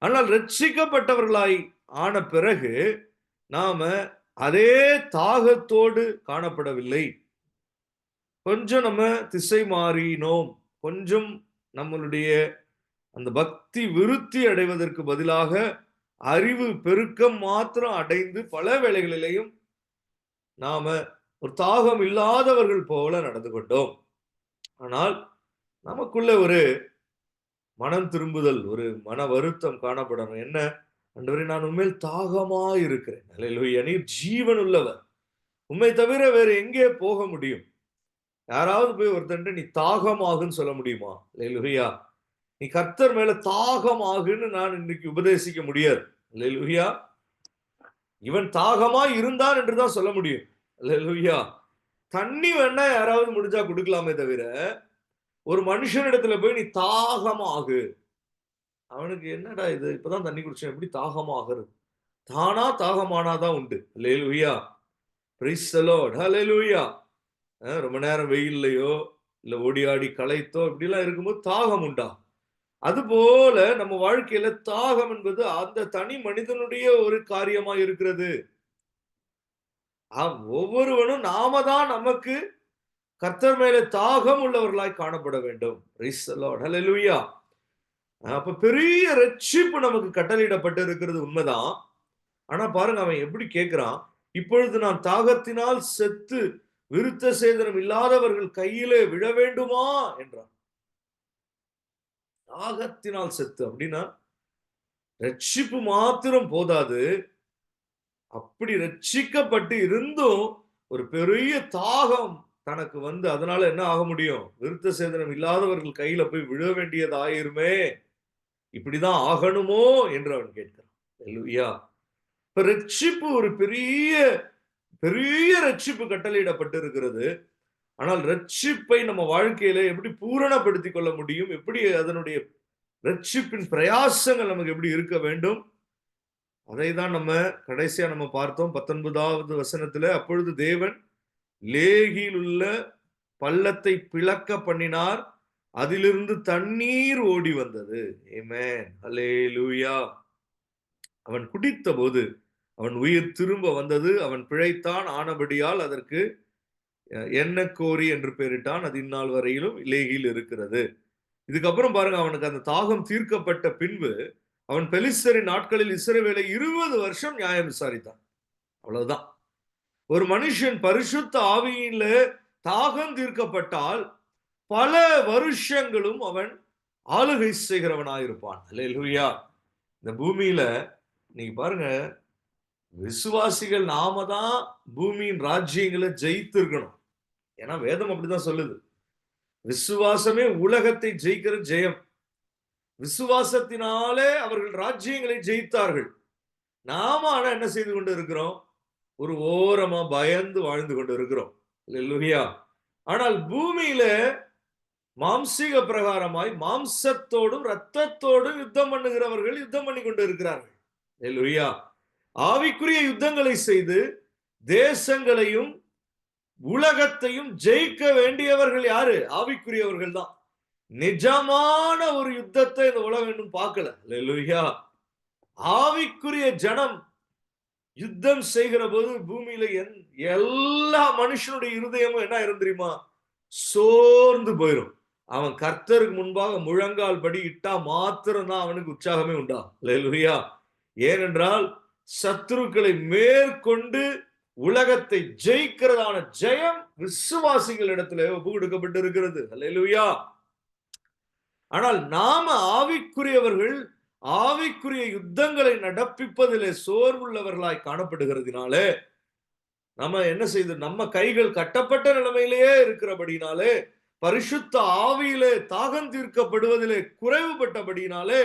ஆனால் ரட்சிக்கப்பட்டவர்களாய் ஆன பிறகு நாம அதே தாகத்தோடு காணப்படவில்லை. கொஞ்சம் நம்ம திசை மாறினோம். கொஞ்சம் நம்மளுடைய அந்த பக்தி விருத்தி அடைவதற்கு பதிலாக அறிவு பெருக்கம் மாத்திரம் அடைந்து பல வேளைகளிலேயும் நாம ஒரு தாகம் இல்லாதவர்கள் போல நடந்து கொண்டோம். ஆனால் நமக்குள்ள ஒரு மனம் திரும்புதல், ஒரு மன வருத்தம் காணப்படணும். என்ன? ஆண்டவரே, நான் உண்மையில் தாகமா இருக்கிறேன். அல்லேலூயா. நீர் ஜீவன் உள்ளவர். உண்மை தவிர வேற எங்கே போக முடியும்? யாராவது போய் ஒருத்தன் நீ தாகமாகுன்னு சொல்ல முடியுமா? அல்லேலூயா. நீ கர்த்தர் மேல தாகமாகுன்னு நான் இன்னைக்கு உபதேசிக்க முடியாது. அல்லேலூயா. இவன் தாகமா இருந்தான் என்றுதான் சொல்ல முடியும். அல்லேலூயா. தண்ணி வேணா யாராவது முடிஞ்சா கொடுக்கலாமே தவிர ஒரு மனுஷனிடத்துல போய் நீ தாகமாகு, அவனுக்கு என்னடா இது, இப்பதான் தண்ணி குடிச்சேன், எப்படி தாகமாகிறது? தானா தாகமானாதான் உண்டு. அல்லேலூயா. Praise the lord. ஹல்லேலூயா. ரொம்ப நேரம் வெயில்லையோ இல்ல ஓடி ஆடி களைத்தோ இப்படி எல்லாம் இருக்கும்போது தாகம் உண்டா? அதுபோல நம்ம வாழ்க்கையில தாகம் என்பது அந்த தனி மனிதனுடைய ஒரு காரியமா இருக்கிறது. ஒவ்வொருவனும் நாம தான் நமக்கு கர்த்தர் மேல தாகம் உள்ளவர்களாய் காணப்பட வேண்டும். Praise the lord. ஹல்லேலூயா. அப்ப பெரிய ரட்சிப்பு நமக்கு கட்டளையிடப்பட்டு இருக்கிறது உண்மைதான். ஆனா பாருங்க அவன் எப்படி கேட்கிறான்? இப்பொழுது நான் தாகத்தினால் செத்து விருத்த சேதனம் இல்லாதவர்கள் கையிலே விழ வேண்டுமா என்றான். தாகத்தினால் செத்து அப்படின்னா ரட்சிப்பு மாத்திரம் போதாது. அப்படி ரட்சிக்கப்பட்டு இருந்தும் ஒரு பெரிய தாகம் தனக்கு வந்து அதனால என்ன ஆக முடியும்? விருத்த சேதனம் இல்லாதவர்கள் கையில போய் விழ வேண்டியது ஆயிருமே, இப்படிதான் ஆகணுமோ என்று அவன் கேட்கிறான். அல்லேலூயா. இப்ப ரட்சிப்பு ஒரு பெரிய பெரிய ரட்சிப்பு கட்டளையிடப்பட்டு இருக்கிறது. ஆனால் ரட்சிப்பை நம்ம வாழ்க்கையில எப்படி பூரணப்படுத்திக் கொள்ள முடியும்? எப்படி அதனுடைய ரட்சிப்பின் பிரயாசங்கள் நமக்கு எப்படி இருக்க வேண்டும்? அதை தான் நம்ம கடைசியா நம்ம பார்த்தோம் 19வது வசனத்துல. அப்பொழுது தேவன் லேகியில் உள்ள பள்ளத்தை பிளக்க பண்ணினார், அதிலிருந்து தண்ணீர் ஓடி வந்தது. ஆமென். அல்லேலூயா. அவன் குடித்த போது அவன் உயிர் திரும்ப வந்தது, அவன் பிழைத்தான். ஆனபடியால் அதற்கு எண்ணக்கோரி என்று பெயரிட்டான். அது இந்நாள் வரையிலும் லேகியில் இருக்கிறது. இதுக்கப்புறம் பாருங்க, அவனுக்கு அந்த தாகம் தீர்க்கப்பட்ட பின்பு அவன் பெலிஸ்தரின் நாட்களில் இஸ்ரவேலை 20 வருஷம் நியாயம் விசாரித்தான். அவ்வளவுதான். ஒரு மனுஷன் பரிசுத்த ஆவியில தாகம் தீர்க்கப்பட்டால் பல வருஷங்களும் அவன் ஆளுகை செய்கிறவனாயிருப்பான். அல்லேலூயா. இந்த பூமியில நீங்க பாருங்க, விசுவாசிகள் நாம தான் பூமியின் ராஜ்யங்களை ஜெயித்து இருக்கணும். ஏன்னா வேதம் அப்படிதான் சொல்லுது. விசுவாசமே உலகத்தை ஜெயிக்கிற ஜெயம். விசுவாசத்தினாலே அவர்கள் ராஜ்யங்களை ஜெயித்தார்கள். நாம ஆனா என்ன செய்து கொண்டு இருக்கிறோம்? ஒரு ஓரமா பயந்து வாழ்ந்து கொண்டு இருக்கிறோம். அல்லேலூயா. ஆனால் பூமியில மாம்சீக பிரகாரமாய் மாம்சத்தோடும் இரத்தத்தோடும் யுத்தம் பண்ணுகிறவர்கள் யுத்தம் பண்ணி கொண்டு இருக்கிறார்கள். அல்லேலூயா. ஆவிக்குரிய யுத்தங்களை செய்து தேசங்களையும் உலகத்தையும் ஜெயிக்க வேண்டியவர்கள் யாரு? ஆவிக்குரியவர்கள் தான். நிஜமான ஒரு யுத்தத்தை இந்த உலகம் இன்னும் பார்க்கல. அல்லேலூயா. ஆவிக்குரிய ஜனம் யுத்தம் செய்கிற போது பூமியில எல்லா மனுஷனுடைய இருதயமும் என்ன ஆயிரும் தெரியுமா? சோர்ந்து போயிரும். அவன் கர்த்தருக்கு முன்பாக முழங்கால் படி இட்டா மாத்திரம் தான் அவனுக்கு உற்சாகமே உண்டா. அல்லேலூயா. ஏனென்றால் சத்துருக்களை மேற்கொண்டு உலகத்தை ஜெயிக்கிறதான ஜெயம் விசுவாசிகள் இடத்துல ஒப்பு கொடுக்கப்பட்டு இருக்கிறது. அல்லேலூயா. ஆனால் நாம ஆவிக்குரியவர்கள் ஆவிக்குரிய யுத்தங்களை நடப்பிப்பதிலே சோர்வுள்ளவர்களாய் காணப்படுகிறதுனாலே நம்ம என்ன செய்து நம்ம கைகள் கட்டப்பட்ட நிலைமையிலேயே இருக்கிறபடினாலே பரிசுத்த ஆவியிலே தாகம் தீர்க்கப்படுவதிலே குறைவுபட்டபடினாலே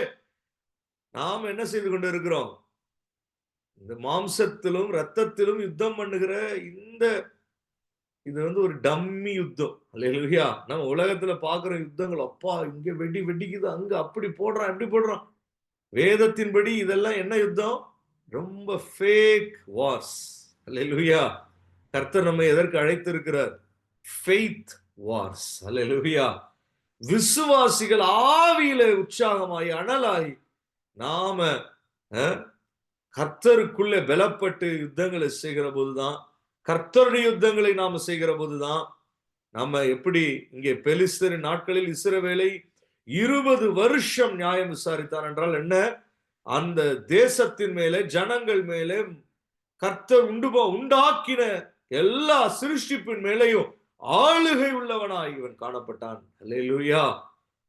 நாம் என்ன செய்து கொண்டு இருக்கிறோம்? இந்த மாம்சத்திலும் ரத்தத்திலும் யுத்தம் பண்ணுகிற இது ஒரு டம்மி யுத்தம். அல்லேலூயா. நம்ம உலகத்துல பாக்குற யுத்தங்கள், அப்பா இங்க வெடிக்குது, அங்க அப்படி போடுறான் இப்படி போடுறான். வேதத்தின்படி இதெல்லாம் என்ன யுத்தம்? ரொம்ப ஃபேக் வார்ஸ். அல்லேலூயா. கர்த்தர் நம்மை எதற்கு அழைத்திருக்கிறார்? Faith wars. அல்லேலூயா. விசுவாசிகள் ஆவியில உற்சாகமாய் அனலாய் நாம கர்த்தருக்குள்ளே பலப்பட்டு யுத்தங்களை செய்கிற போதுதான், கர்த்தருடைய யுத்தங்களை நாம செய்கிற போதுதான் நம்ம எப்படி இங்கே பெலிஸ்தரின் நாட்களில் இஸ்ரவேலை 20 வருஷம் நியாயம் விசாரித்தார் என்றால் என்ன? அந்த தேசத்தின் மேலே ஜனங்கள் மேலே கர்த்தர் உண்டாக்கின எல்லா சிருஷ்டிப்பின் மேலேயும் ஆளுகை உள்ளவனாய் இவன் காணப்பட்டான். அல்லேலூயா.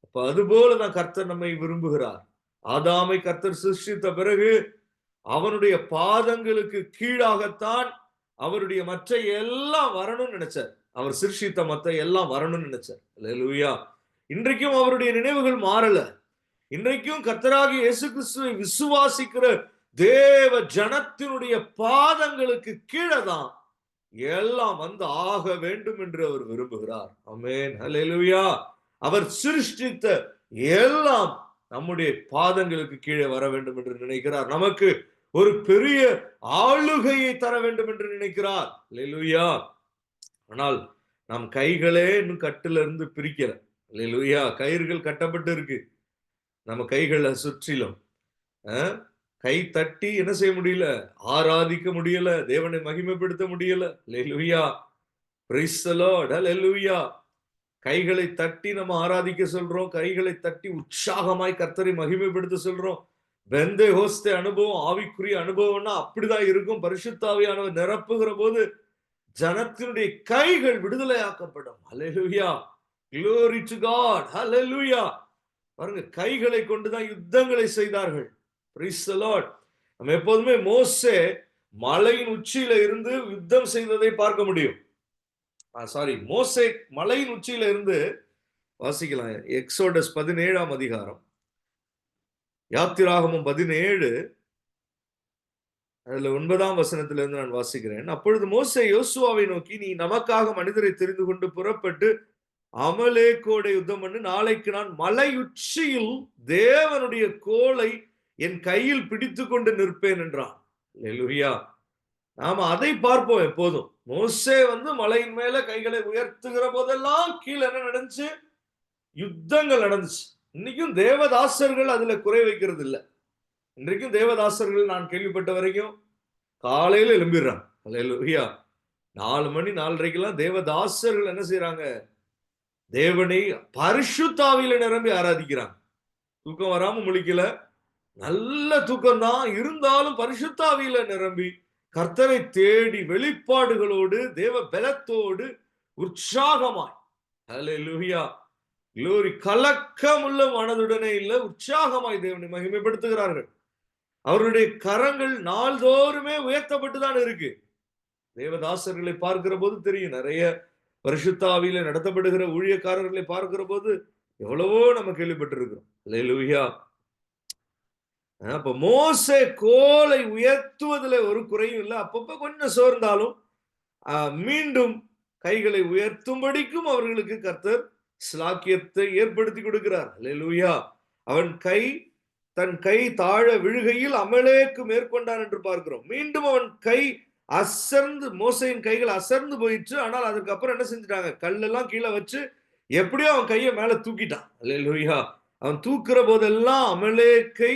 அப்ப அதுபோலதான் கர்த்தர் நம்மை விரும்புகிறார். ஆதாமை கர்த்தர் சிருஷ்டித்த பிறகு அவனுடைய பாதங்களுக்கு கீழாகத்தான் அவருடைய மற்ற எல்லாம் வரணும்னு நினைச்சார். அவர் சிருஷ்டித்த மற்ற எல்லாம் வரணும்னு நினைச்சார். அல்லேலூயா. இன்றைக்கும் அவருடைய நினைவுகள் மாறல. இன்றைக்கும் கர்த்தராகிய இயேசு கிறிஸ்துவை விசுவாசிக்கிற தேவ ஜனத்தினுடைய பாதங்களுக்கு கீழே தான் எல்லாம் வந்து ஆக வேண்டும் என்று அவர் விரும்புகிறார். ஆமென். அல்லேலூயா. அவர் சிருஷ்டித்த எல்லாம் நம்முடைய பாதங்களுக்கு கீழே வர வேண்டும் என்று நினைக்கிறார். நமக்கு ஒரு பெரிய ஆளுகையை தர வேண்டும் என்று நினைக்கிறார். அல்லேலூயா. ஆனால் நம் கைகளே இன்னும் கட்டுல இருந்து பிரிக்கல. அல்லேலூயா. கயிறுகள் கட்டப்பட்டு இருக்கு நம்ம கைகளை சுற்றிலும். கை தட்டி என்ன செய்ய முடியல? ஆராதிக்க முடியல, தேவனை மகிமைப்படுத்த முடியல. அல்லேலூயா. Praise the lord. அல்லேலூயா. கைகளை தட்டி நம்ம ஆராதிக்க சொல்றோம், கைகளை தட்டி உற்சாகமாய் கர்த்தரை மகிமைப்படுத்த சொல்றோம். பெந்தேகோஸ்தே அனுபவம், ஆவிக்குரிய அனுபவம்னா அப்படிதான் இருக்கும். பரிசுத்த ஆவியானவர் நிரப்புகிற போது ஜனத்தினுடைய கைகள் விடுதலையாக்கப்படும். அல்லேலூயா. Glory to God. Hallelujah. பாருங்க, கைகளை கொண்டுதான் யுத்தங்களை செய்தார்கள். Praise the Lord. நம்ம எப்போதுமே மோசே மலையின் உச்சியில இருந்து யுத்தம் செய்ததை பார்க்க முடியும். மோசே மலையின் உச்சியில இருந்து வாசிக்கலாம். எக்ஸோடஸ் 17ஆம் அதிகாரம், யாத்திராகமம் 17 அதுல 9ஆம் வசனத்திலிருந்து நான் வாசிக்கிறேன். அப்பொழுது மோசே யோசுவாவை நோக்கி, நீ நமக்காக மனிதரை தெரிந்து கொண்டு புறப்பட்டு அமலேக்கோட யுத்தம் பண்ணு. நாளைக்கு நான் மலை உச்சியில் தேவனுடைய கோலை என் கையில் பிடித்து கொண்டு நிற்பேன் என்றான். அல்லேலூயா. நாம அதை பார்ப்போம் எப்போதும். மோசே மலையின் மேல கைகளை உயர்த்துகிற போதெல்லாம் கீழே என்ன நடந்துச்சு? யுத்தங்கள் நடந்துச்சு. இன்னைக்கும் தேவதாசர்கள் அதுல குறை வைக்கிறது இல்லை. இன்றைக்கும் தேவதாசர்கள் நான் கேள்விப்பட்ட வரைக்கும் காலையில எழும்பிடுறாங்க. அல்லேலூயா. 4 மணி 4:30 தேவதாசர்கள் என்ன செய்யறாங்க? தேவனை பரிசுத்த ஆவியில நிரம்பி ஆராதிக்கிறாங்க. தூக்கம் வராம முழிக்கல, நல்ல தூக்கம் தான் இருந்தாலும் பரிசுத்த ஆவியில நிரம்பி கர்த்தரை தேடி வெளிப்பாடுகளோடு தேவ பலத்தோடு உற்சாகமாய், அல்லேலூயா, glory, கலக்கமுள்ள மனதுடனே இல்ல, உற்சாகமாய் தேவனை மகிமைப்படுத்துகிறார்கள். அவருடைய கரங்கள் நாள்தோறுமே உயர்த்தப்பட்டு தான் இருக்கு. தேவதாசர்களை பார்க்கிற போது தெரியும். நிறைய பரிசுத்த ஆவியில நடத்தப்படுகிற ஊழியக்காரர்களை பார்க்கிற போது எவ்வளவோ நம்ம கேள்விப்பட்டிருக்கிறோம். அல்லேலூயா. அப்ப மோசே கோலை உயர்த்துவதில் ஒரு குறையும் இல்லை. அப்பப்ப கொஞ்சம் சோர்ந்தாலும் மீண்டும் கைகளை உயர்த்தும்படிக்கும் அவர்களுக்கு கர்த்தர் ஸ்லாக்கியத்தை ஏற்படுத்தி கொடுக்கிறார். அல்லேலூயா. அவன் தன் கை தாழ விழுகையில் அமலேக்கு மேற்கொண்டான் என்று பார்க்கிறோம். மீண்டும் அவன் கை அசர்ந்து, மோசையின் கைகள் அசர்ந்து போயிற்று. ஆனால் அதுக்கப்புறம் என்ன செஞ்சிட்டாங்க? கல்லெல்லாம் கீழே வச்சு எப்படியோ அவன் கையை மேல தூக்கிட்டான். அல்லேலூயா. அவன் தூக்குற போதெல்லாம் அமலேக்கை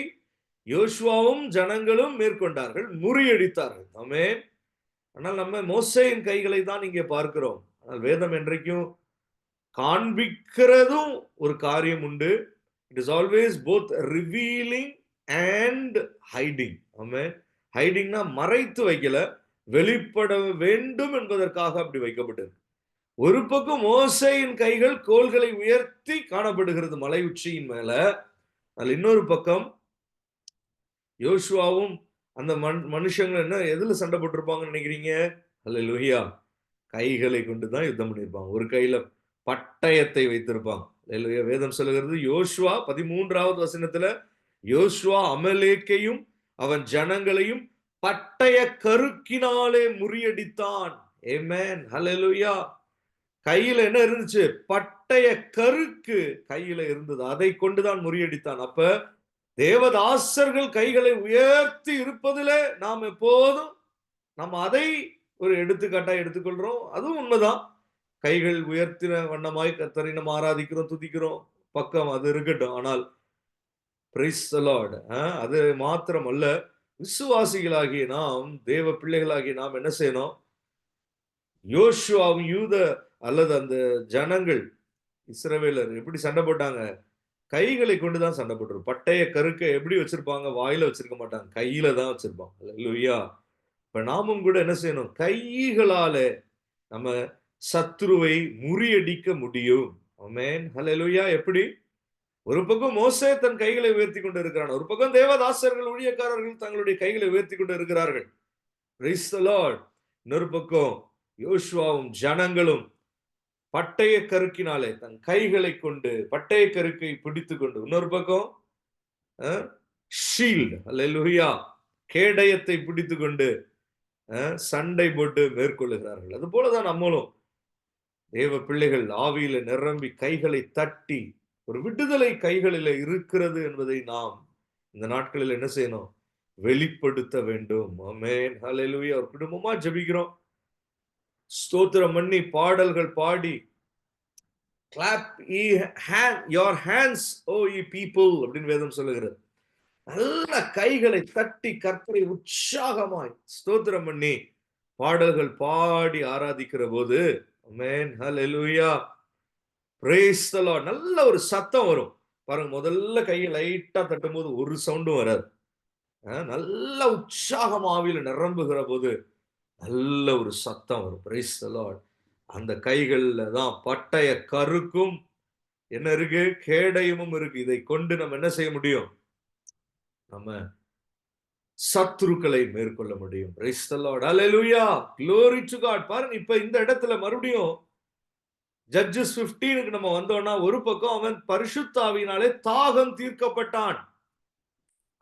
யோசுவாவும் ஜனங்களும் மேற்கொண்டார்கள், முறியடித்தார்கள். ஆமென். ஆனால் நம்ம மோசேயின் கைகளை தான் இங்கே பார்க்கிறோம். ஆனால் வேதம் என்றைக்கும் காண்பிக்கிறதும் ஒரு காரியம் உண்டு. It is always both revealing and hiding. ஆமென். ஹைடிங்னா மறைத்து வைக்கல, வெளிப்பட வேண்டும் என்பதற்காக அப்படி வைக்கப்பட்டது. ஒரு பக்கம் மோசேயின் கைகள் கோல்களை உயர்த்தி காணப்படுகிறது மலை உச்சியின் மேல. அதுல இன்னொரு பக்கம் யோசுவாவும் அந்த மனுஷங்க என்ன எதுல சண்டை போட்டிருப்பாங்கன்னு நினைக்கிறீங்க? அல்லேலூயா. கைகளை கொண்டு தான் யுத்தம் பண்ணியிருப்பாங்க. ஒரு கையில பட்டயத்தை வைத்திருப்பாங்க. அல்லேலூயா. வேதம் சொல்லுகிறது, யோசுவா 13வது வசனத்துல, யோசுவா அமலேக்கையும் அவன் ஜனங்களையும் பட்டய கருக்கினாலே முறியடித்தான். ஆமென். அல்லேலூயா. கையில என்ன இருந்துச்சு? பட்டய கருக்கு கையில இருந்தது. அதை கொண்டுதான் முறியடித்தான். அப்ப தேவதாசர்கள் கைகளை உயர்த்தி இருப்பதிலே நாம் எப்போதும் நம்ம அதை ஒரு எடுத்துக்காட்டா எடுத்துக்கொள்றோம். அதுவும் உண்மைதான். கைகள் உயர்த்தின வண்ணமாய் கர்த்தரை நம்ம ஆராதிக்கிறோம், துதிக்கிறோம். பக்கம் அது இருக்கட்டும். ஆனால் பிரைஸ் தி லார்ட். அது மாத்திரம் அல்ல, விசுவாசிகளாகிய நாம், தேவ பிள்ளைகளாகிய நாம் என்ன செய்யணும்? யோசுவாவும் யூத அல்லது அந்த ஜனங்கள் இஸ்ரவேலர் எப்படி சண்டை போட்டாங்க? கைகளை கொண்டு தான் சண்டை போட்டுரும். பட்டய கருக்க எப்படி வச்சிருப்பாங்க? வாயில வச்சிருக்க மாட்டாங்க. கையில தான் வச்சிருப்பாங்க. அல்லேலூயா. இப்ப நாமும் கூட என்ன செய்யணும்? கைகளாலே நம்ம சத்துருவை முறியடிக்க முடியும். ஆமென். அல்லேலூயா. எப்படி? ஒரு பக்கம் மோசே தன் கைகளை உயர்த்தி கொண்டு இருக்கிறான். ஒரு பக்கம் தேவதாசர்கள், ஊழியக்காரர்கள் தங்களுடைய கைகளை உயர்த்தி கொண்டு இருக்கிறார்கள். Price the Lord. இன்னொரு பக்கம் யோசுவாவும் ஜனங்களும் பட்டய கருக்கினாலே தன் கைகளை கொண்டு பட்டய கருக்கை பிடித்து கொண்டு, இன்னொரு பக்கம் ஷீல்ட், அல்லேலூயா, கேடயத்தை பிடித்து கொண்டு சண்டை போட்டு மேற்கொள்ளுகிறார்கள். அது போலதான் நம்மளும் தேவ பிள்ளைகள் ஆவியில நிரம்பி கைகளை தட்டி ஒரு விடுதலை கைகளில் இருக்கிறது என்பதை நாம் இந்த நாட்களில் என்ன செய்யணும்? வெளிப்படுத்த வேண்டும். ஆமென். ஹல்லேலூயா. ஒரு குடும்பமா ஜெபிக்கிறோம், ஸ்தோத்திரம் பண்ணி பாடல்கள் பாடி, clap ye your hands o ye people அப்படின்னு வேதம் சொல்லுகிறது. நல்ல கைகளை தட்டி கர்த்தரை உற்சாகமாய் ஸ்தோத்திரம் பண்ணி பாடல்கள் பாடி ஆராதிக்கிற போது, ஆமென், ஹல்லேலூயா, பிரைஸ் தி லார்ட், நல்ல ஒரு சத்தம் வரும் பாருங்க. முதல்ல கையை லைட்டா தட்டும் போது ஒரு சவுண்டும் வராது. நல்ல உற்சாகம் ஆவியில நிரம்புகிற போது நல்ல ஒரு சத்தம் வரும். Price the Lord. அந்த கைகள்ல தான் பட்டய கருக்கும் என்ன இருக்கு? கேடயமும் இருக்கு. இதை கொண்டு நம்ம என்ன செய்ய முடியும்? நம்ம சத்துருக்களை மேற்கொள்ள முடியும். Price the lord. ஹல்லேலூயா. glory to God. பாருங்க, இப்ப இந்த இடத்துல மறுபடியும் ஜட்ஜஸ் 15க்கு நம்ம வந்தோம்னா, ஒரு பக்கம் அவன் பரிசுத்த ஆவியினாலே தாகம் தீர்க்கப்பட்டான்.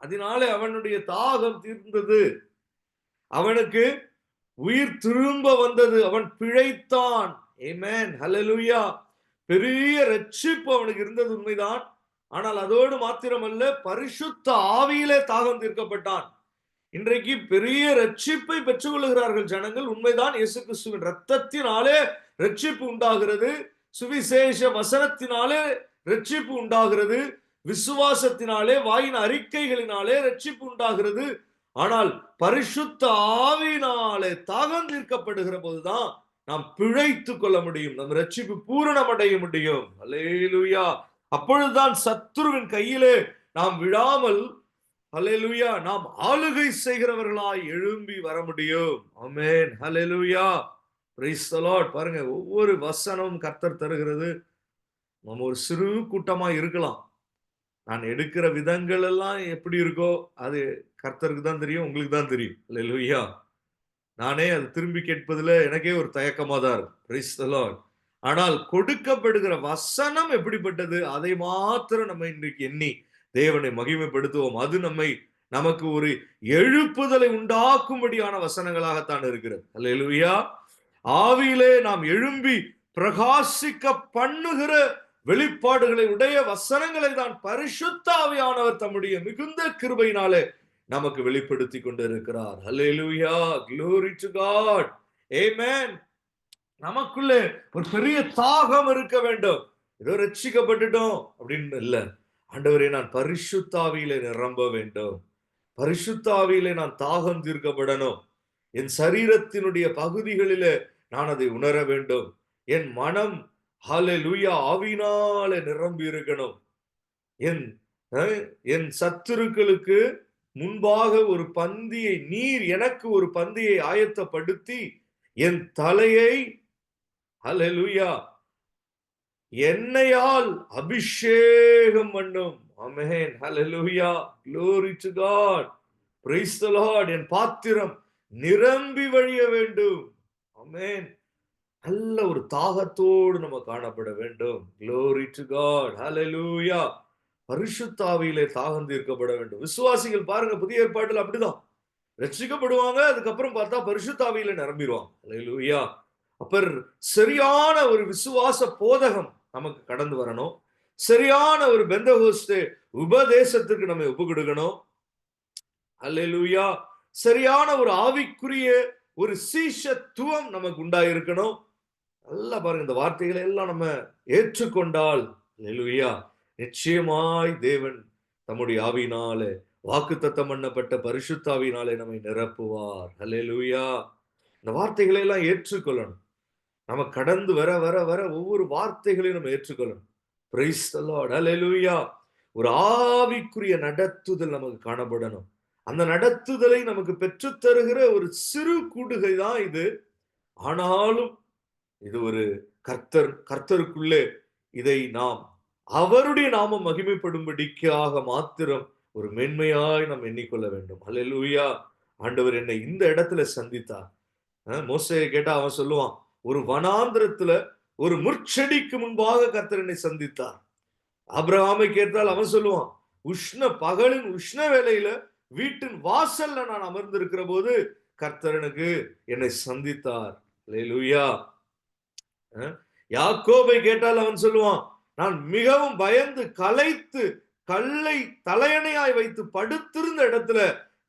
அதனாலே அவனுடைய தாகம் தீர்ந்தது. அவனுக்கு உயிர் திரும்ப வந்தது. அவன் பிழைத்தான். ஆமென். ஹல்லேலூயா. பெரிய ரட்சிப்பு அவனுக்கு இருந்தது உண்மைதான். ஆனால் அதோடு மாத்திரமல்ல, பரிசுத்த ஆவியிலே தாகம் தீர்க்கப்பட்டான். இன்றைக்கு பெரிய ரட்சிப்பை பெற்றுக் கொள்ளுகிறார்கள் ஜனங்கள். உண்மைதான். இயேசு கிறிஸ்துவின் ரத்தத்தினாலே ரட்சிப்பு உண்டாகிறது. சுவிசேஷ வசனத்தினாலே ரட்சிப்பு உண்டாகிறது. விசுவாசத்தினாலே, வாயின் அறிக்கைகளினாலே ரட்சிப்பு உண்டாகிறது. ஆனால் பரிசுத்த ஆவியினாலே தாகம் தீர்க்கப்படுகிற போதுதான் நாம் பிழைத்துக் கொள்ள முடியும். நம் ரட்சிப்பு பூரணமடைய முடியும். அல்லேலூயா. அப்பொழுதுதான் சத்துருவின் கையிலே நாம் விழாமல், அல்லேலூயா, நாம் ஆளுகை செய்கிறவர்களாய் எழும்பி வர முடியும். ஆமென். ஹல்லேலூயா. Praise the lord. பாருங்க, ஒவ்வொரு வசனமும் கர்த்தர் தருகிறது. நம்ம ஒரு சிறு கூட்டமா இருக்கலாம். நான் எடுக்கிற விதங்கள் எல்லாம் எப்படி இருக்கோ அது கர்த்தருக்கு தான் தெரியும், உங்களுக்கு தான் தெரியும். அல்லேலூயா. நானே அது திரும்பி கேட்பதில் எனக்கே ஒரு தயக்கமா தான் இருக்கும். Price the Lord. ஆனால் கொடுக்கப்படுகிற வசனம் எப்படிப்பட்டது, அதை மாத்திரம் நம்ம இன்றைக்கு எண்ணி தேவனை மகிமைப்படுத்துவோம். அது நமக்கு ஒரு எழுப்புதலை உண்டாக்கும்படியான வசனங்களாகத்தான் இருக்கிறது. அல்லேலூயா. ஆவியிலே நாம் எழும்பி பிரகாசிக்க பண்ணுகிற வெளிப்பாடுகளை உடைய வசனங்களை தான் பரிசுத்த ஆவியானவர் தம்முடைய மிகுந்த கிருபையினாலே நமக்கு வெளிப்படுத்தி கொண்டிருக்கிறார். ஹல்லேலூயா, glory to God. Amen. நமக்குள்ளே ஒரு பெரிய தாகம் இருக்க வேண்டும். ஏதோ ரட்சிக்கப்பட்டுட்டோம் அப்படின்னு இல்ல. ஆண்டவரே, நான் பரிசுத்த ஆவியிலே நிரம்ப வேண்டும். பரிசுத்த ஆவியிலே நான் தாகம் தீர்க்கப்படணும். என் சரீரத்தினுடைய பகுதிகளிலே நான் அதை உணர வேண்டும். என் மனம் ஹல்லேலூயா ஆவியினாலே நிரம்பி இருக்கணும். என் சத்துருக்களுக்கு முன்பாக ஒரு பந்தியை, நீர் எனக்கு ஒரு பந்தியை ஆயத்தப்படுத்தி என் தலையை ஹல்லேலூயா எண்ணெயால் அபிஷேகம் பண்ணும். ஆமென். ஹல்லேலூயா. glory to God. praise the Lord. என் பாத்திரம் நிரம்பி வழிய வேண்டும். ஆமென். நல்ல ஒரு தாகத்தோடு நம்ம காணப்பட வேண்டும். glory to God. hallelujah. பரிசுத்த ஆவியிலே தாகம் தீர்க்கப்பட வேண்டும். விசுவாசிகள் பாருங்க, புதிய ஏற்பாட்டில் அப்படிதான் ரட்சிக்கப்படுவாங்க, அதுக்கப்புறம் பார்த்தா பரிசுத்த ஆவியில நிரம்பிடுவாங்க. ஹல்லேலூயா. அப்ப சரியான ஒரு விசுவாச போதகம் நமக்கு கடந்து வரணும். சரியான ஒரு பெந்தகோஸ்தே உபதேசத்துக்கு நம்ம ஒப்பு கொடுக்கணும். ஹல்லேலூயா. சரியான ஒரு ஆவிக்குரிய ஒரு சீஷத்துவம் நமக்கு உண்டாயிருக்கணும். நல்லா பாருங்க, இந்த வார்த்தைகளை எல்லாம் நம்ம ஏற்றுக்கொண்டால் ஹல்லேலூயா, நிச்சயமாய் தேவன் தம்முடைய ஆவியினாலே வாக்குத்தத்தம் பண்ணப்பட்ட பரிசுத்த ஆவியினாலே நம்மை நிரப்புவார். ஹல்லேலூயா. இந்த வார்த்தைகளை எல்லாம் ஏற்றுக்கொள்ளணும். நம்ம கடந்து வர வர வர ஒவ்வொரு வார்த்தைகளையும் நம்ம ஏற்றுக்கொள்ளணும். Praise the lord. ஹல்லேலூயா. ஒரு ஆவிக்குரிய நடத்துதல் நமக்கு காணப்படணும். அந்த நடத்துதலை நமக்கு பெற்றுத் தருகிற ஒரு சிறு கூடுகை தான் இது. ஆனாலும் இது ஒரு கர்த்தருக்குள்ளே இதை நாம் அவருடைய நாமம் மகிமைப்படும்படிக்காக மாத்திரம் ஒரு மென்மையாய் நாம் எண்ணிக்கொள்ள வேண்டும். ஹல்லேலூயா. ஆண்டவர் என்னை இந்த இடத்துல சந்தித்தார். மோசேயை கேட்டா அவன் சொல்லுவான், ஒரு வனாந்திரத்துல ஒரு முற்செடிக்கு முன்பாக கர்த்தர் என்னை சந்தித்தார். ஆபிரகாமை கேட்டால் அவன் சொல்லுவான், பகலின் உஷ்ண வேளையில வீட்டின் வாசல்ல நான் அமர்ந்திருக்கிற போது கர்த்தர் என்னை சந்தித்தார். ஹல்லேலூயா. யாக்கோபை கேட்டால் அவன் சொல்லுவான், நான் மிகவும் பயந்து களைத்து கல்லை தலையணையாய் வைத்து படுத்திருந்த இடத்துல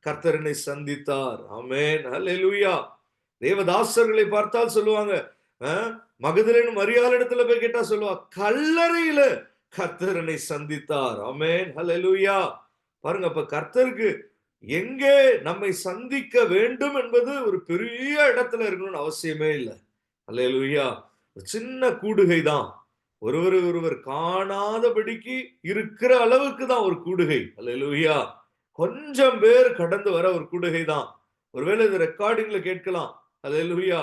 கர்த்தர் என்னை சந்தித்தார். ஆமென். ஹல்லேலூயா. தேவதாசர்களை பார்த்தால் சொல்லுவாங்க, மகதலேனு மரியாள் இடத்துல போய் கேட்டா சொல்லுவா, கல்லறையில கர்த்தர் என்னை சந்தித்தார். ஆமென். ஹல்லேலூயா. பாருங்க, அப்ப கர்த்தருக்கு எங்கே நம்மை சந்திக்க வேண்டும் என்பது ஒரு பெரிய இடத்துல இருக்கணும்னு அவசியமே இல்லை. ஹல்லேலூயா. சின்ன கூடுகை தான், ஒருவர் காணாதபடிக்கு இருக்கிற அளவுக்கு தான் ஒரு கூடுகை. ஹல்லேலூயா. கொஞ்சம் பேர் கடந்து வர ஒரு கூடுகை தான். ஒருவேளை இது ரெக்கார்டிங்ல கேட்கலாம். ஹல்லேலூயா.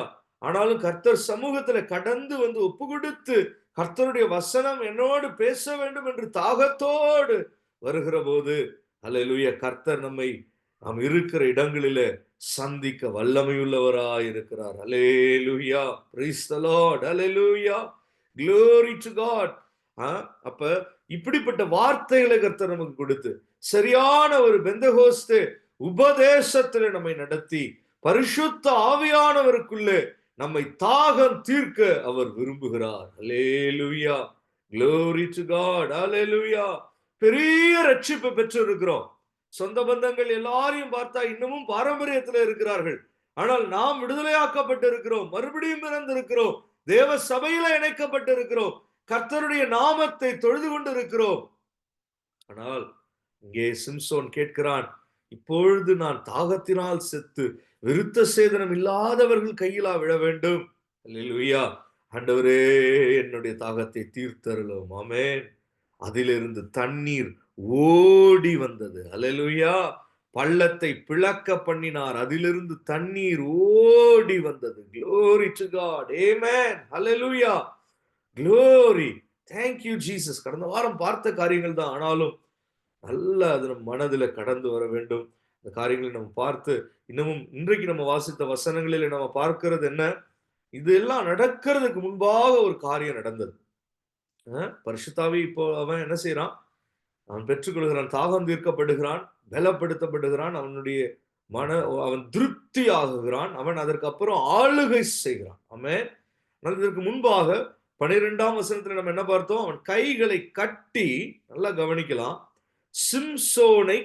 ஆனாலும் கர்த்தர் சமூகத்துல கடந்து வந்து ஒப்பு கொடுத்து கர்த்தருடைய வசனம் என்னோடு பேச வேண்டும் என்று தாகத்தோடு வருகிற போது ஹல்லேலூயா, கர்த்தர் நாம் இருக்கிற இடங்களிலே சந்திக்க வல்லமையுள்ளவராய் இருக்கிறார். ஹல்லேலூயா. Praise the lord. ஹல்லேலூயா. glory to God. அப்ப இப்படிப்பட்ட வார்த்தைகளை கர்த்தர் நமக்கு கொடுத்து சரியான ஒரு பெந்தகோஸ்தே உபதேசத்திலே நம்மை நடத்தி பரிசுத்த ஆவியானவருக்குள்ளே நம்மை தாகம் தீர்க்க அவர் விரும்புகிறார். ஹல்லேலூயா. glory to God. ஹல்லேலூயா. பெரிய ரட்சிப்பை பெற்று இருக்கிறோம். சொந்த பந்தங்கள் எல்லாரையும் பார்த்தா இன்னமும் பாரம்பரியத்தில் இருக்கிறார்கள். ஆனால் நாம் விடுதலையாக்கப்பட்டு இருக்கிறோம், மறுபடியும் பிறந்திருக்கிறோம், தேவ சபையில இணைக்கப்பட்டு இருக்கிறோம், கர்த்தருடைய நாமத்தை தொழுது கொண்டு இருக்கிறோம். ஆனால் இங்கே சிம்சோன் கேட்கிறான், இப்பொழுது நான் தாகத்தினால் செத்து விருத்த சேதனம் இல்லாதவர்கள் கையிலா விழ வேண்டும். அல்லேலூயா. ஆண்டவரே, என்னுடைய தாகத்தை தீர்த்தருளும். ஆமென். அதிலிருந்து தண்ணீர் ஓடி வந்தது. அல்லேலூயா. பள்ளத்தை பிளக்க பண்ணினார், அதிலிருந்து தண்ணீர் ஓடி வந்தது. glory to God. amen. hallelujah. glory. thank you Jesus. கடந்த வாரம் பார்த்த காரியங்கள் தான், ஆனாலும் நல்ல அது நம் மனதில் கடந்து வர வேண்டும். இந்த காரியங்களை நம்ம பார்த்து இன்னமும் இன்றைக்கு நம்ம வாசித்த வசனங்களில் நம்ம பார்க்கிறது என்ன? இதெல்லாம் நடக்கிறதுக்கு முன்பாக ஒரு காரியம் நடந்தது. பரிசுத்தாவி இப்போ அவன் என்ன செய்யறான்? அவன் பெற்றுக்கொள்கிறான், தாகம் தீர்க்கப்படுகிறான், பலப்படுத்தப்படுகிறான், அவன் திருப்தி ஆகுகிறான், அவன் அதற்கு அப்புறம் ஆளுகை செய்கிறான். ஆமென். இதற்கு முன்பாக 12ஆம் வசனத்துல நம்ம என்ன பார்த்தோம்? அவன் கைகளை கட்டி, நல்லா கவனிக்கலாம், சிம்சோனை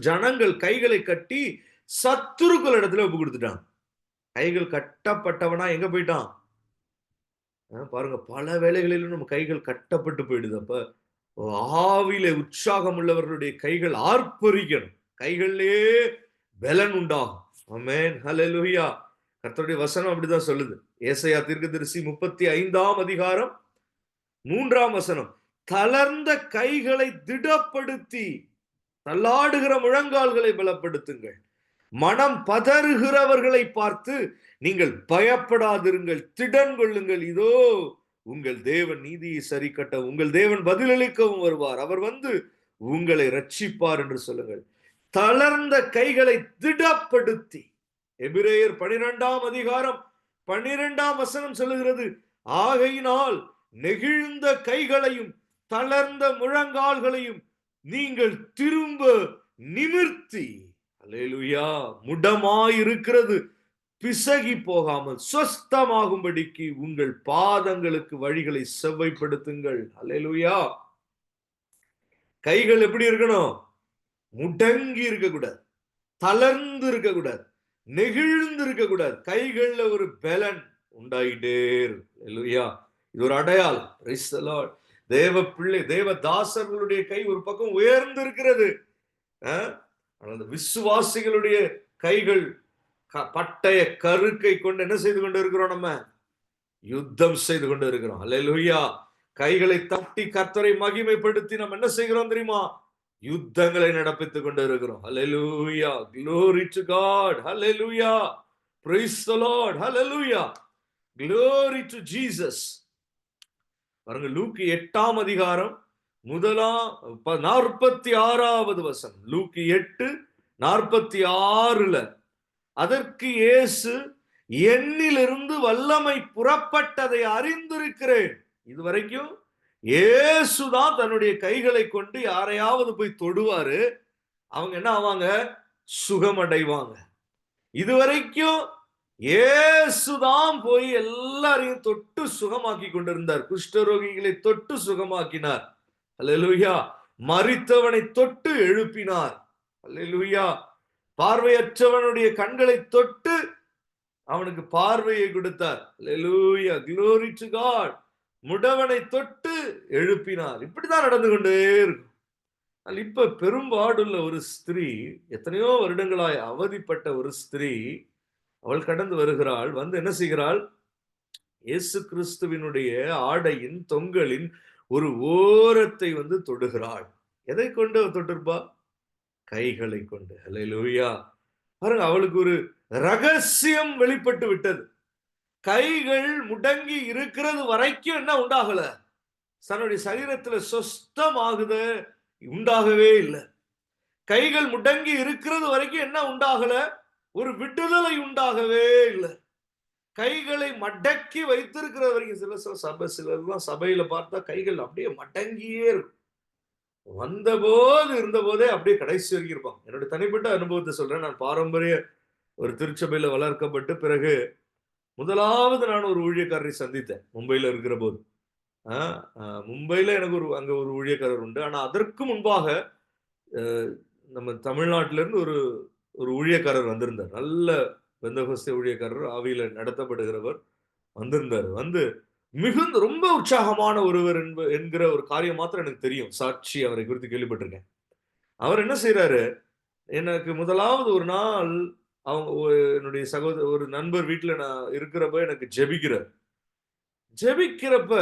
ஜனங்கள் கைகளை கட்டி சத்துருக்கள் இடத்துல ஒப்பு கொடுத்துட்டான். கைகள் கட்டப்பட்டவனா எங்க போயிட்டான்? பாருங்க, பல வேளைகளிலும் நம்ம கைகள் கட்டப்பட்டு போயிடுது. அப்ப ஆவியில உற்சாகம் உள்ளவர்களுடைய கைகள் ஆர்ப்பரிக்கணும், கைகளிலே பலன் உண்டாகும். ஆமென், ஹல்லேலூயா. கர்த்தருடைய வசனம் அப்படிதான் சொல்லுது. ஏசாயா தீர்க்கதரிசி 35ஆம் அதிகாரம் 3ஆம் வசனம், தளர்ந்த கைகளை திடப்படுத்தி தள்ளாடுகிற முழங்கால்களை பலப்படுத்துங்கள், மனம் பதறுகிறவர்களை பார்த்து நீங்கள் பயப்படாதிருங்கள், திடன் கொள்ளுங்கள், இதோ உங்கள் தேவன் நீதியை சரி கட்ட உங்கள் தேவன் பதிலளிக்கவும் வருவார், அவர் வந்து உங்களை ரட்சிப்பார் என்று சொல்லுங்கள். தளர்ந்த கைகளை திடப்படுத்தி. எபிரேயர் 12ஆம் அதிகாரம் 12ஆம் வசனம் சொல்லுகிறது, ஆகையினால் நெகிழ்ந்த கைகளையும் தளர்ந்த முழங்கால்களையும் நீங்கள் திரும்ப நிமிர்த்தி, அல்லேலூயா, முடமாயிருக்கிறது பிசகி போகாமல் சொஸ்தமாகும்படிக்கு உங்கள் பாதங்களுக்கு வழிகளை செவ்வைப்படுத்துங்கள். அல்லேலூயா. கைகள் எப்படி இருக்கணும்? முடங்கி இருக்கக்கூடாது, தளர்ந்து இருக்கக்கூடாது, நெகிழ்ந்து இருக்கக்கூடாது. கைகள்ல ஒரு பலன் உண்டாயிட்டே இருக்கு. அல்லேலூயா. இது ஒரு அடையாளம். Price the Lord. தேவ பிள்ளை, தேவ தாசர்களுடைய கை ஒரு பக்கம் உயர்ந்து இருக்கிறது. அந்த விசுவாசிகளுடைய கைகள் பட்டய கருக்கை கொண்டு என்ன செய்து கொண்டு இருக்கிறோம்? நம்ம யுத்தம் செய்து கொண்டு இருக்கிறோம். அல்லேலூயா. கைகளை தட்டி கர்த்தரை மகிமைப்படுத்தி நம்ம என்ன செய்கிறோம் தெரியுமா? யுத்தங்களை நடப்பித்துக் கொண்டு இருக்கிறோம். அல்லேலூயா. Glory to God. Hallelujah. Praise the Lord. Hallelujah. Glory to Jesus. பாருங்க, லூக்கா 8ஆம் அதிகாரம் 46வது வசனம். லூக்கா 8:46. அதற்கு இயேசு, என்னிலிருந்து வல்லமை புறப்பட்டதை அறிந்திருக்கிறேன். இதுவரைக்கும் இயேசுதான் தன்னுடைய கைகளை கொண்டு யாரையாவது போய் தொடுவாரு, அவங்க என்ன ஆவாங்க? சுகமடைவாங்க. இதுவரைக்கும் இயேசுதான் போய் எல்லாரையும் தொட்டு சுகமாக்கி கொண்டிருந்தார். குஷ்டரோகிகளை தொட்டு சுகமாக்கினார். அல்லேலூயா. மரித்தவனை தொட்டு எழுப்பினார். அல்லேலூயா. பார்வையற்றவனுடைய கண்களை தொட்டு அவனுக்கு பார்வையை கொடுத்தார். அல்லேலூயா. Glory to God. முடவனை தொட்டு எழுப்பினார். இப்படிதான் நடந்து கொண்டே இருக்கும். இப்ப பெரும்பாடுள்ள ஒரு ஸ்திரீ, எத்தனையோ வருடங்களாய் அவதிப்பட்ட ஒரு ஸ்திரீ, அவள் கடந்து வருகிறாள். வந்து என்ன செய்கிறாள்? இயேசு கிறிஸ்துவினுடைய ஆடையின் தொங்கலின் ஒரு ஓரத்தை வந்து தொடுகிறாள். எதை கொண்டு தொட்டிருப்பா? கைகளை கொண்டு. அல்லேலூயா. பாருங்க, அவளுக்கு ஒரு ரகசியம் வெளிப்பட்டு விட்டது. கைகள் முடங்கி இருக்கிறது வரைக்கும் என்ன உண்டாகல? தன்னுடைய சரீரத்துல சொஸ்தமாகுத உண்டாகவே இல்லை. கைகள் முடங்கி இருக்கிறது வரைக்கும் என்ன உண்டாகல? ஒரு விடுதலை உண்டாகவே இல்லை. கைகளை மடக்கி வைத்திருக்கிற வரைக்கும் சிலர்லாம் சபையில பார்த்தா கைகள் அப்படியே மடங்கியே இருக்கும். வந்தபோது இருந்தபோதே அப்படியே கடைசி வரைக்கும் இருப்பாங்க. என்னுடைய தனிப்பட்ட அனுபவத்தை சொல்றேன். நான் பாரம்பரிய ஒரு திருச்சபையில வளர்க்கப்பட்டு பிறகு முதலாவது நான் ஒரு ஊழியக்காரரை சந்தித்தேன் மும்பையில இருக்கிற போது. மும்பையில எனக்கு அங்க ஒரு ஊழியக்காரர் உண்டு. ஆனா அதற்கு முன்பாக நம்ம தமிழ்நாட்டில இருந்து ஒரு ஊழியக்காரர் வந்திருந்தார். நல்ல பெந்தகோஸ்தே ஊழியக்காரர், ஆவியில நடத்தப்படுகிறவர் வந்திருந்தார். வந்து மிகுந்த ரொம்ப உற்சாகமான ஒருவர் என்கிற ஒரு காரியம் மாத்திரம் எனக்கு தெரியும். சாட்சி அவரை குறித்து கேள்விப்பட்டிருக்கேன். அவர் என்ன செய்யறாரு, எனக்கு முதலாவது ஒரு நாள் அவங்க என்னுடைய ஒரு நண்பர் வீட்டுல நான் இருக்கிறப்ப எனக்கு ஜெபிக்கிறப்ப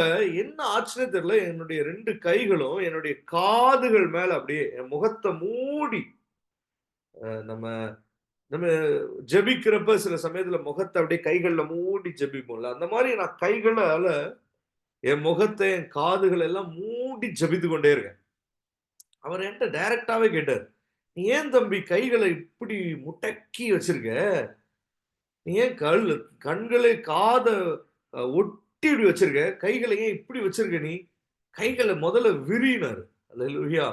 என்ன ஆச்சுன்னே தெரியல, என்னுடைய 2 கைகளும் என்னுடைய காதுகள் மேல அப்படியே என் முகத்தை மூடி, நம்ம நம்ம ஜெபிக்கிறப்ப சில சமயத்துல முகத்தை அப்படியே கைகள்ல மூடி ஜெபிப்போம்ல, அந்த மாதிரி நான் கைகளால என் முகத்தை என் காதுகள் எல்லாம் மூடி ஜெபித்து கொண்டே இருக்கேன். அவர் என்கிட்ட டைரக்டாவே கேட்டார், நீ ஏன் தம்பி கைகளை இப்படி முட்டக்கி வச்சிருக்க? நீ ஏன் கண்களை காத ஒட்டி இப்படி வச்சிருக்க? கைகளை ஏன் இப்படி வச்சிருக்க நீ? கைகளை முதல்ல விரினாரு. அல்லேலூயா.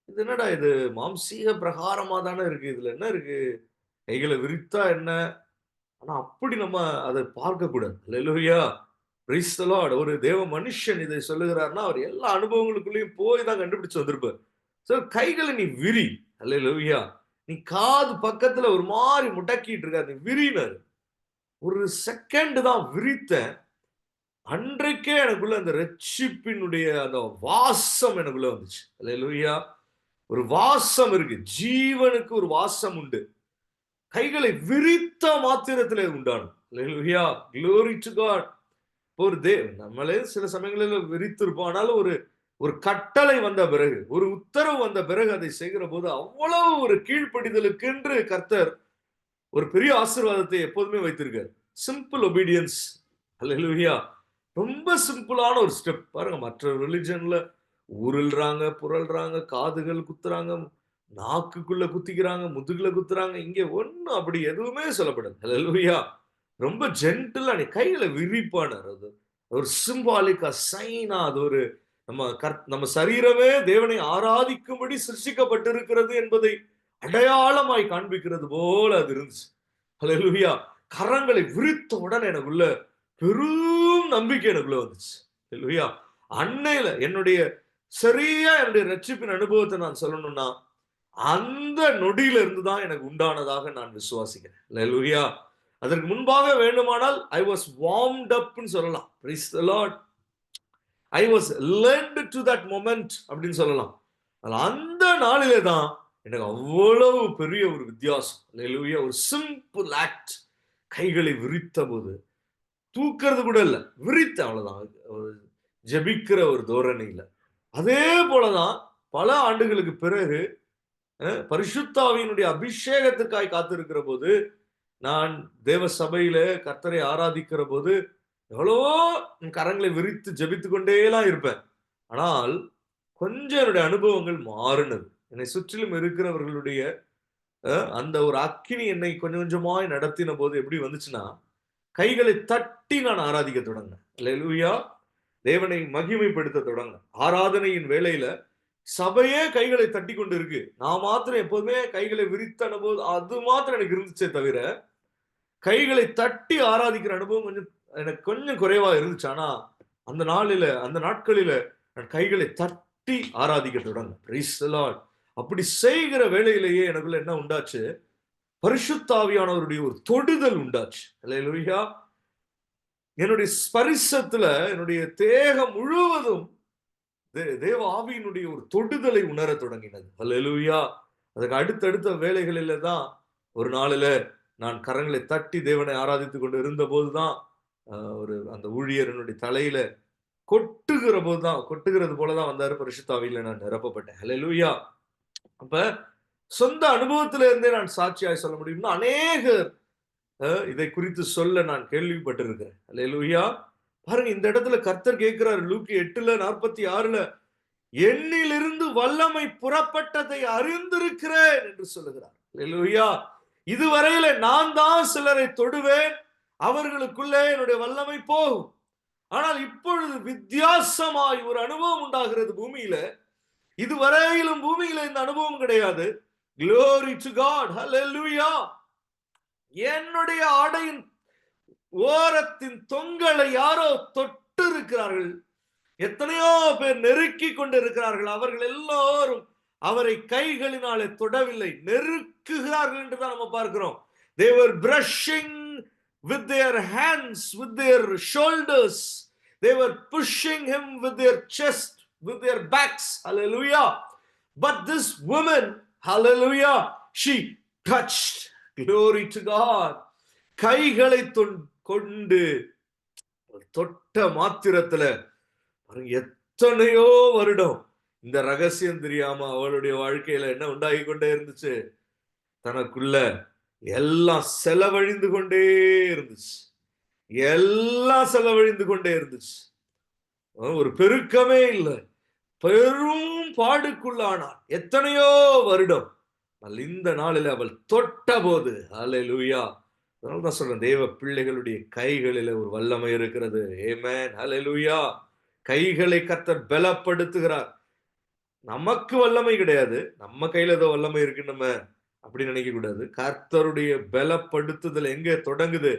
இது என்னடா இது? மாம்சீக பிரகாரமா தானே இருக்கு. இதுல என்ன இருக்கு? கைகளை விரித்தா என்ன? ஆனா அப்படி நம்ம அதை பார்க்க கூடாது. அல்லேலூயா. Praise the lord. ஒரு தேவ மனுஷன் இதை சொல்லுகிறார்னா, அவர் எல்லா அனுபவங்களுக்குள்ளேயும் போய் தான் கண்டுபிடிச்சு வந்திருப்பார். சோ கைகளை நீ விரி. அல்லேலூயா. நீ காது பக்கத்துல ஒரு மாரி முடக்கிட்டு இருக்காத. நீ விரினாரு. ஒரு செகண்ட் தான் விரித்தேன். அன்றைக்கே எனக்குள்ள அந்த ரட்சிப்பினுடைய அந்த வாசம் எனக்குள்ள வந்துச்சு. அல்லேலூயா. ஒரு வாசம் இருக்கு. ஜீவனுக்கு ஒரு வாசம் உண்டு. கைகளை விரித்த மாத்திரத்திலே உண்டானது. அல்லேலூயா. Glory to God. ஒரு நம்மளே சில சமயங்களில் விரித்திருப்போம். ஆனாலும் ஒரு ஒரு கட்டளை வந்த பிறகு, ஒரு உத்தரவு வந்த பிறகு அதை செய்கிற போது அவ்வளவு ஒரு கீழ்ப்படிதலுக்கென்று கர்த்தர் ஒரு பெரிய ஆசீர்வாதத்தை எப்போதுமே வைத்திருக்கார். Simple obedience. அல்லேலூயா. ரொம்ப சிம்பிளான ஒரு ஸ்டெப். பாருங்க மற்ற ரிலிஜன்ல உருள்றாங்க, புரள்றாங்க, காதுகள் குத்துறாங்க, நாக்குக்குள்ள குத்திக்கிறாங்க, முதுகுல குத்துறாங்க. இங்க ஒண்ணும் அப்படி எதுவுமே சொல்லப்படாது. அல்லேலூயா. ரொம்ப ஜென்டிலா நீ கையில விரிப்பானார். அது ஒரு சிம்பாலிக்கா சைனா அது ஒரு நம்ம சரீரமே தேவனை ஆராதிக்கும்படி சிருஷ்டிக்கப்பட்டிருக்கிறது என்பதை அடையாளமாய் காண்பிக்கிறது போல அது இருந்துச்சு. அல்லேலூயா. கரங்களை விரித்த உடனே எனக்குள்ள பெரும் நம்பிக்கை எனக்குள்ள வந்துச்சு. அல்லேலூயா. அன்னையில என்னுடைய ரட்சிப்பின் அனுபவத்தை நான் சொல்லணும்னா, அந்த நொடியில இருந்து தான் எனக்கு உண்டானதாக நான் விசுவாசிக்கிறேன். அல்லேலூயா. அதற்கு முன்பாக வேண்டுமானால் ஐ வாஸ் வார்ம்ட் அப்னு சொல்லலாம். Price the Lord. I was led to that moment அப்படின்னு சொல்லலாம். அந்த நாளிலே தான் எனக்கு அவ்வளவு பெரிய ஒரு வித்தியாசம். அல்லேலூயா. ஒரு சிம்பிள் ஆக்ட். கைகளை விரித்த போது தூக்கிறது கூட இல்ல, விரித்த அவ்வளவுதான். ஒரு ஜெபிக்கிற ஒரு தோரணையில. அதே போலதான் பல ஆண்டுகளுக்கு பிறகு பரிசுத்தாவியினுடைய அபிஷேகத்துக்காய் காத்திருக்கிற போது, நான் தேவ சபையில கர்த்தரை ஆராதிக்கிற போது எவ்வளவோ கரங்களை விரித்து ஜெபித்துக் கொண்டேலாம் இருப்பேன். ஆனால் கொஞ்சம் என்னுடைய அனுபவங்கள் மாறினது. என்னை சுற்றிலும் இருக்கிறவர்களுடைய அந்த ஒரு அக்கினி என்னை கொஞ்சம் கொஞ்சமாய் நடத்தின போது எப்படி வந்துச்சுன்னா, கைகளை தட்டி நான் ஆராதிக்க தொடங்கினேன். அல்லேலூயா. தேவனை மகிமைப்படுத்த தொடங்கினேன். ஆராதனையின் வேளையில சபையே கைகளை தட்டி கொண்டு இருக்கு. நான் மாத்திரம் எப்போதுமே கைகளை விரித்த அனுபவம் அது மாத்திரம் எனக்கு இருந்துச்சே தவிர, கைகளை தட்டி ஆராதிக்கிற அனுபவம் எனக்கு கொஞ்சம் குறைவா இருந்துச்சு. ஆனா அந்த நாட்களில நான் கைகளை தட்டி ஆராதிக்க தொடங்கினேன். Price the Lord. அப்படி செய்கிற வேளையிலேயே எனக்குள்ள என்ன உண்டாச்சு? பரிசுத்தாவியானவருடைய ஒரு தொடுதல் உண்டாச்சு. அல்லேலூயா. என்னுடைய ஸ்பரிசத்துல என்னுடைய தேகம் முழுவதும் தேவ ஆவியினுடைய ஒரு தொடுதலை உணர தொடங்கினது. அல்லேலூயா. அதுக்கு அடுத்தடுத்த வேலைகளில தான் ஒரு நாளில நான் கரங்களை தட்டி தேவனை ஆராதித்துக் கொண்டு இருந்த போதுதான் ஒரு அந்த ஊழியரனுடைய தலையில கொட்டுகிறது போலதான் வந்தாரு. பரிசுத்தாவியில நான் நிரப்பப்பட்டேன். அல்லேலூயா. அப்ப சொந்த அனுபவத்தில இருந்தே நான் சாட்சியாய் சொல்ல முடியும்னா அநேகர் இதை குறித்து சொல்ல நான் கேள்விப்பட்டிருக்கிறேன். அல்லேலூயா. பாருங்க இந்த இடத்துல கர்த்தர் கேட்கிறார் லூக்கா 8:46 என்னிலிருந்து வல்லமை புறப்பட்டதை அறிந்திருக்கிறேன் என்று சொல்லுகிறார். அல்லேலூயா. இதுவரையில நான் தான் சிலரை தொடுவேன், அவர்களுக்குள்ளே என்னுடைய வல்லமை போகும். ஆனால் இப்பொழுது வித்தியாசமாய் ஒரு அனுபவம் உண்டாகிறது பூமியில. இதுவரையிலும் பூமியில இந்த அனுபவம் கிடையாது. Glory to God. Hallelujah. என்னுடைய ஆடையின் ஓரத்தின் தொங்கலை யாரோ தொட்டு இருக்கிறார்கள். எத்தனையோ பேர் நெருக்கி கொண்டிருக்கிறார்கள். அவர்கள் எல்லோரும் அவரை கைகளினாலே தொடவில்லை, நெருக்குகிறார்கள் என்றுதான் நம்ம பார்க்கிறோம். They were brushing with their hands, with their shoulders. They were pushing him with their chest, with their backs. Hallelujah. But this woman, hallelujah, she touched. Glory to God. கைகளை கொண்டு தொட்ட மாத்திரத்துல எத்தனையோ வருடம் இந்த ரகசியம் தெரியாம அவளுடைய வாழ்க்கையில என்ன உண்டாகி கொண்டே இருந்துச்சு? தனக்குள்ள எல்லாம் செலவழிந்து கொண்டே இருந்துச்சு. எல்லாம் செலவழிந்து கொண்டே இருந்துச்சு. ஒரு பெருக்கமே இல்லை. பெரும் பாடுக்குள்ளானார். எத்தனையோ வருடம் இந்த நாளில் அவள் தொட்ட போது, ஹalleluya, அதனால தான் சொல்றேன், தேவ பிள்ளைகளுடைய கைகளில ஒரு வல்லமை இருக்கிறது. ஆமென், ஹalleluya. கைகளை கர்த்தர் பலப்படுத்துகிறார். நமக்கு வல்லமை கிடையாது. நம்ம கையில ஏதோ வல்லமை இருக்குன்னு நம்ம அப்படி நினைக்க கூடாது. கர்த்தருடைய பலப்படுத்துதல் எங்கே தொடங்குது?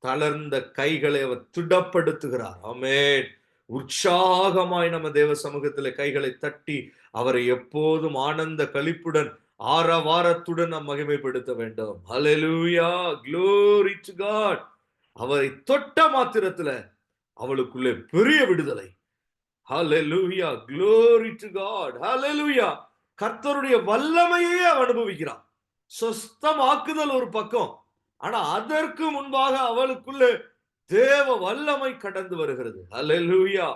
தளர்ந்த கைகளை அவர் திடப்படுத்துகிறார். ஆமென். உற்சாகமாய் நம்ம தேவ சமூகத்திலே கைகளை தட்டி அவரை எப்போதும் ஆனந்த களிப்புடன் ஆரவாரத்துடன் நாம் மகிமைப்படுத்த வேண்டும். ஹalleluya, glory to God. அவரை தொட்ட மாத்திரத்துல அவளுக்குள்ளே பெரிய விடுதலை. ஹalleluya, glory to God. ஹalleluya. கர்த்தருடைய வல்லமையை அவன் அனுபவிக்கிறான். சொஸ்தமாக்குதல் ஒரு பக்கம். ஆனா அதற்கு முன்பாக அவளுக்குள்ளே தேவ வல்லமை கடந்து வருகிறது. ஹalleluya,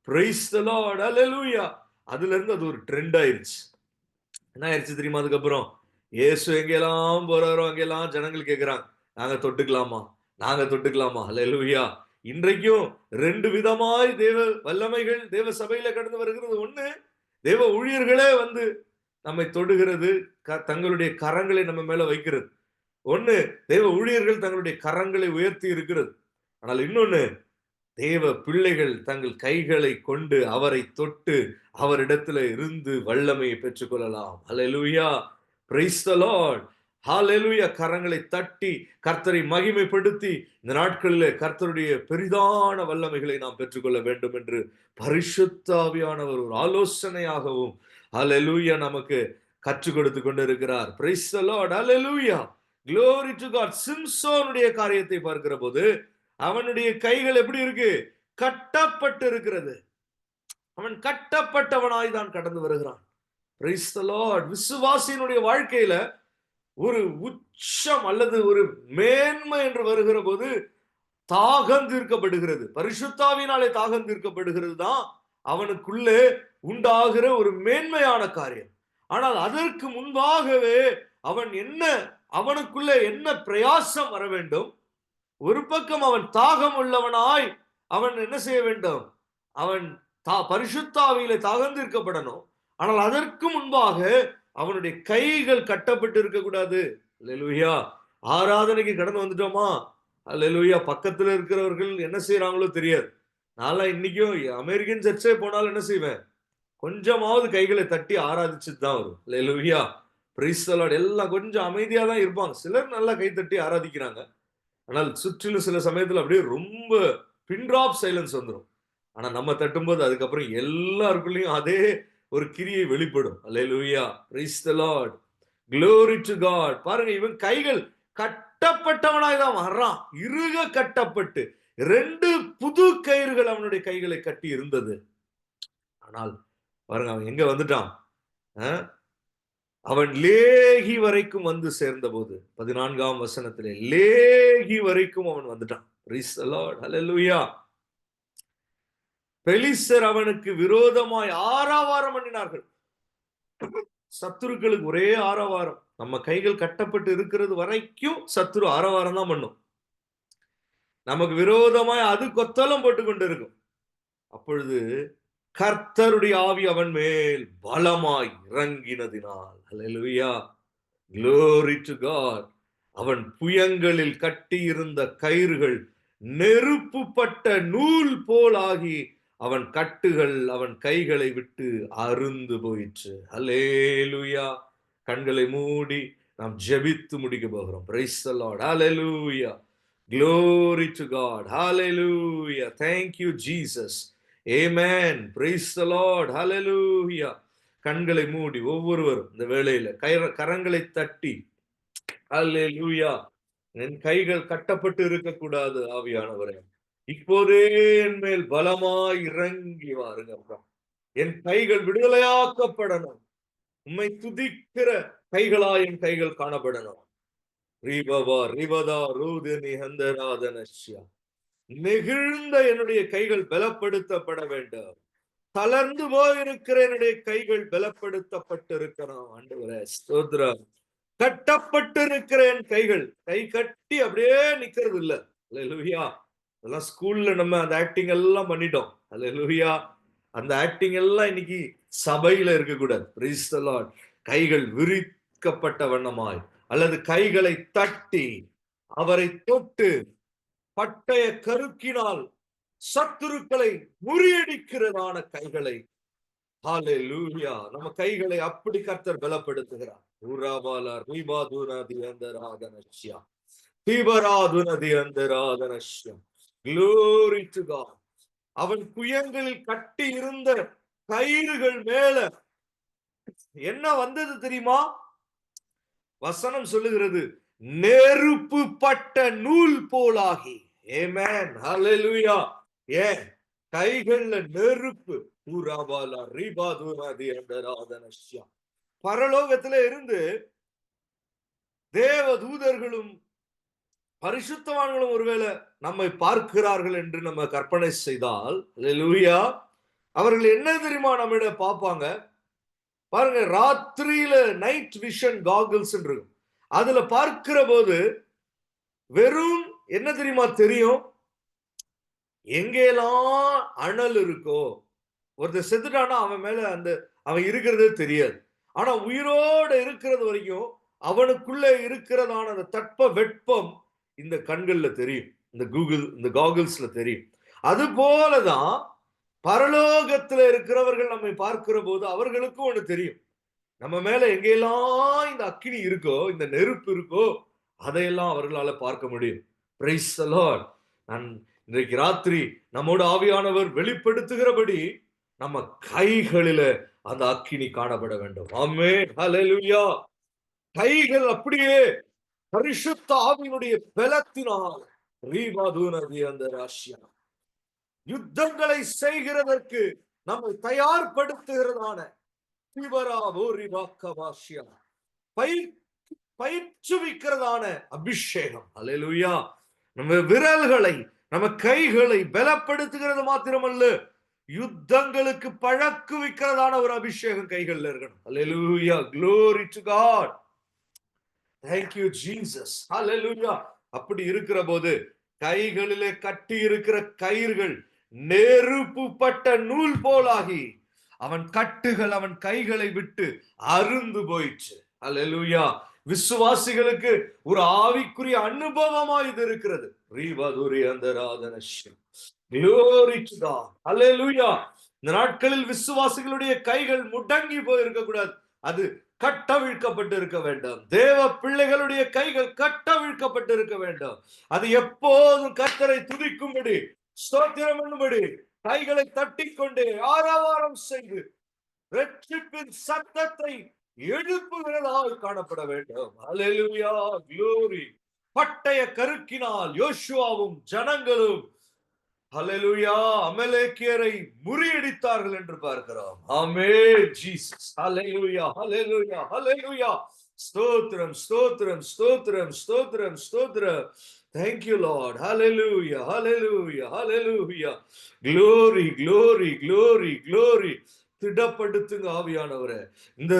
praise the Lord, hallelujah. அதுல இருந்து அது ஒரு ட்ரெண்ட் ஆயிருச்சு. என்ன ஆயிருச்சு தெரியுமா? அதுக்கப்புறம் இயேசு எங்கெல்லாம் போறாரோ அங்கெல்லாம் ஜனங்கள் கேட்கிறாங்க, நாங்க தொட்டுக்கலாமா, நாங்க தொட்டுக்கலாமா? ஹalleluya. இன்றைக்கும் ரெண்டு விதமாய் தேவ வல்லமைகள் தேவ சபையில கடந்து வருகிறது. ஒண்ணு, தேவ ஊழியர்களே வந்து நம்மை தொடுகிறது, தங்களுடைய கரங்களை நம்ம மேல வைக்கிறது. ஒண்ணு, தேவ ஊழியர்கள் தங்களுடைய கரங்களை உயர்த்தி இருக்கிறது. ஆனால் இன்னொன்னு, தேவ பிள்ளைகள் தங்கள் கைகளை கொண்டு அவரை தொட்டு அவரிடத்துல இருந்து வல்லமையை பெற்றுக்கொள்ளலாம். ஹalleluya, praise the Lord, hallelujah. கரங்களை தட்டி கர்த்தரை மகிமைப்படுத்தி இந்த நாட்களிலே கர்த்தருடைய பெரிதான வல்லமைகளை நாம் பெற்றுக்கொள்ள வேண்டும் என்று பரிசுத்த ஆவியானவர் ஒரு ஆலோசனையாகவும் ஹalleluya நமக்கு கற்றுக் கொடுத்து கொண்டிருக்கிறார். praise the Lord, hallelujah, glory to God. சிம்சோனுடைய காரியத்தை பார்க்கிற போது அவனுடைய கைகள் எப்படி இருக்கு? கட்டப்பட்டு இருக்கிறது. அவன் கட்டப்பட்டவனாய் தான் கடந்து வருகிறான். Price the Lord. விசுவாசியினுடைய வாழ்க்கையில ஒரு உச்சம் அல்லது ஒரு மேன்மை என்று வருகிற போது தாகம் தீர்க்கப்படுகிறது. பரிசுத்தாவினாலே தாகம் தீர்க்கப்படுகிறது தான் அவனுக்குள்ளே உண்டாகிற ஒரு மேன்மையான காரியம். ஆனால் அதற்கு முன்பாகவே அவனுக்குள்ளே என்ன பிரயாசம் வர வேண்டும்? ஒரு பக்கம் அவன் தாகம் உள்ளவனாய் அவன் என்ன செய்ய வேண்டும்? அவன் பரிசுத்தாவியிலே தாகந்திருக்கப்படணும். ஆனால் அதற்கு முன்பாக அவனுடைய கைகள் கட்டப்பட்டு இருக்கக்கூடாது. அல்லேலூயா. ஆராதனைக்கு கடந்து வந்துட்டோமா? அல்லேலூயா. பக்கத்துல இருக்கிறவர்கள் என்ன செய்யறாங்களோ தெரியாது. நான் இன்னைக்கும் அமெரிக்கன் சர்ச்சே போனாலும் என்ன செய்வேன்? கொஞ்சமாவது கைகளை தட்டி ஆராதிச்சுட்டு தான் வரும். அல்லேலூயா, பிரைஸ் தி லார்ட். எல்லாம் கொஞ்சம் அமைதியா தான் இருப்பாங்க. சிலர் நல்லா கை தட்டி ஆராதிக்கிறாங்க. ஆனால் சுற்றிலும் சில சமயத்துல அப்படியே ரொம்ப பின் டிராப் சைலன்ஸ் வந்துடும். ஆனா நம்ம தட்டும்போது அதுக்கப்புறம் எல்லாருக்குள்ளயும் அதே ஒரு கிரியை வெளிப்படும். அல்லேலூயா, praise the lord, glory to God. பாருங்க, இவன் கைகள் கட்டப்பட்டவனாய் தான் வர்றான். இறுக கட்டப்பட்டு 2 புது கயிறுகள் அவனுடைய கைகளை கட்டி இருந்தது. ஆனால் பாருங்க, அவன் எங்க வந்துட்டான்? அவன் லேகி வரைக்கும் வந்து சேர்ந்த போது 14ஆம் வசனத்திலே லேகி வரைக்கும் அவன் வந்துட்டான். பிரைஸ் தி லார்ட், ஹalleluya. பெலிஸ்தர் அவனுக்கு விரோதமாய் ஆரவாரம் பண்ணினார்கள். சத்துருக்களுக்கு ஒரே ஆரவாரம். நம்ம கைகள் கட்டப்பட்டு இருக்கிறது வரைக்கும் சத்துரு ஆரவாரம் தான் பண்ணும். நமக்கு விரோதமாய் அது கொத்தளம் போட்டு கொண்டு இருக்கும். அப்பொழுது கர்த்தருடைய ஆவி அவன் மேல் பலமாய் இறங்கினதினால், ஹalleluya, glory to God, அவன் புயங்களில் கட்டியிருந்த கயிறுகள் நெருப்புப்பட்ட நூல் போலாகி அவன் கட்டுகள் அவன் கைகளை விட்டு அருந்து போயிற்று. ஹல்லேலூயா. கண்களை மூடி நாம் ஜெபித்து முடிக்க போகிறோம். Price the Lord, hallelujah, glory to God, hallelujah, thank you Jesus, amen, praise the Lord, hallelujah. கண்களை மூடி ஒவ்வொருவரும் இந்த வேளையில கரங்களை தட்டி ஹல்லேலூயா. என் கைகள் கட்டப்பட்டு இருக்கக்கூடாது ஆவியானவரே, இப்போதே என் மேல் பலமாய் இறங்கி வாருங்க. என் கைகள் விடுதலையாக்கப்படணும். உம்மை துதிக்கிற கைகளா என் கைகள் காணப்படணும். நெகிழ்ந்த என்னுடைய கைகள் பலப்படுத்தப்பட வேண்டும். தளர்ந்து போயிருக்கிற என்னுடைய கைகள் பலப்படுத்தப்பட்டிருக்கணும். ஆண்டவரே ஸ்தோத்திரம். கட்டப்பட்டிருக்கிற என் கைகள் கை கட்டி அப்படியே நிக்கிறது இல்ல. அல்லேலூயா. அதெல்லாம் ஸ்கூல்ல நம்ம அந்த ஆக்டிங் எல்லாம் பண்ணிட்டோம். அல்லேலூயா. அந்த ஆக்டிங் எல்லாம் இன்னைக்கு சபையில இருக்கக்கூடாது. Price the Lord. கைகள் அவிழ்க்கப்பட்ட வண்ணமாய் அல்லது கைகளை தட்டி அவரை தொட்டு பட்டய கருக்கினால் சத்துருக்களை முறியடிக்கிறதான கைகளை, ஹalleluya, நம்ம கைகளை அப்படி கர்த்தர் பலப்படுத்துகிறார். உராபாலா ரிபாதுனதி அந்தராதனஷ்யா தீபராதுனதி அந்தராதனஷ்யா. Glory to God. அவன் குயங்களில் கட்டி இருந்த கயிறுகள் மேல என்ன வந்தது தெரியுமா? வசனம் சொல்லுகிறது, நெருப்பு பட்ட நூல் போலாகி. ஆமென், ஹalleluya. ஏன் கைகள்ல நெருப்பு. உராபாலா ரிபாதுனதி அந்தராதனஷ்யா. பரலோகத்திலே இருந்து தேவ தூதர்களும் பரிசுத்தவான்களும் ஒருவேளை நம்மை பார்க்கிறார்கள் என்று நம்ம கற்பனை செய்தால், ஹalleluya, அவர்கள் என்ன தெரியுமா நம்மிட பார்ப்பாங்க? பாருங்க, ராத்திரியில நைட் விஷன் காகுல்ஸ் இருக்கும். அதுல பார்க்கிற போது வெறும் என்ன தெரியுமா தெரியும்? எங்கெல்லாம் அனல் இருக்கோ, ஒருத்தர் செத்துட்டானா அவன் மேல அவன் இருக்கிறதே தெரியாது. ஆனா உயிரோட இருக்கிறது வரைக்கும் அவனுக்குள்ள இருக்கிறதான அந்த தட்ப வெப்பம் இந்த கண்கள்ல தெரியும், இந்த காகுல்ஸ்ல தெரியும். அது போலதான் பரலோகத்துல இருக்கிறவர்கள் நம்மை பார்க்கிற போது அவர்களுக்கும் ஒண்ணு தெரியும். நம்ம மேல எங்கெல்லாம் இந்த அக்கினி இருக்கோ, இந்த நெருப்பு இருக்கோ, அதையெல்லாம் அவர்களால பார்க்க முடியும். Price the Lord. நான் இன்றைக்கு ராத்திரி நம்மோட ஆவியானவர் வெளிப்படுத்துகிறபடி நம்ம கைகளில அந்த அக்கினி காணப்பட வேண்டும். ஆமென், ஹalleluya. கைகள் அப்படியே பரிசுத்த ஆவியினுடைய பலத்தினால் ரீபாதுனதி அந்தராஷ்யா யுத்தங்களை செய்கிறதற்கு நம்மை தயார்படுத்துகிறதான பயிற்றுவிக்கிறதான அபிஷேகம். ஹல்லேலூயா. நம்ம விரல்களை, நம்ம கைகளை பலப்படுத்துகிறது மாத்திரமல்ல, யுத்தங்களுக்கு பழக்குவிக்கிறதான ஒரு அபிஷேகம் கைகள்ல இருக்கணும். ஹல்லேலூயா. Glory to God. Thank you Jesus. Hallelujah. அப்படி இருக்கிற போது கைகளிலே கட்டி இருக்கிற கயிறுகள் நெருப்பு பட்ட நூல் போலாகி அவன் கட்டுகள் அவன் கைகளை விட்டு அருந்து போயிற்று. ஹல்லேலூயா. விசுவாசிகளுக்கு ஒரு ஆவிக்குரிய அனுபவமா இது இருக்கிறது. ரீவதுரி அந்தராதனஷ்யம். Glory to God. ஹல்லேலூயா. இந்த நாட்களில் விசுவாசிகளுடைய கைகள் முடங்கி போயிருக்க கூடாது, அது கட்டவிழ்க்கப்பட்டு இருக்க வேண்டும். தேவ பிள்ளைகளுடைய கைகள் கட்டவிழ்க்கப்பட்டு இருக்க வேண்டும். அது எப்போதும் கர்த்தரை துதிக்கும்படி, ஸ்தோத்திரம் பண்ணும்படி, கைகளை தட்டிக்கொண்டே ஆரவாரம் செய்து ரட்சிப்பின் சத்தத்தை எழுப்புகிறதாய் காணப்பட வேண்டும். ஹல்லேலூயா. Glory. பட்டய கருக்கினால் யோசுவாவும் ஜனங்களும், ஹல்லேலூயா, அமலேக்கியரை முறியடித்தார்கள் என்று பார்க்கிறோம். ஆமென் ஜீசஸ். ஹல்லேலூயா, ஹல்லேலூயா, ஹல்லேலூயா. ஸ்தோத்திரம், ஸ்தோத்திரம், ஸ்தோத்திரம், ஸ்தோத்திரம், ஸ்தோத்திரம். Thank you Lord. Hallelujah, hallelujah, hallelujah. Glory, glory, glory, glory. திடப்படுத்துங்க ஆவியானவரே. இந்த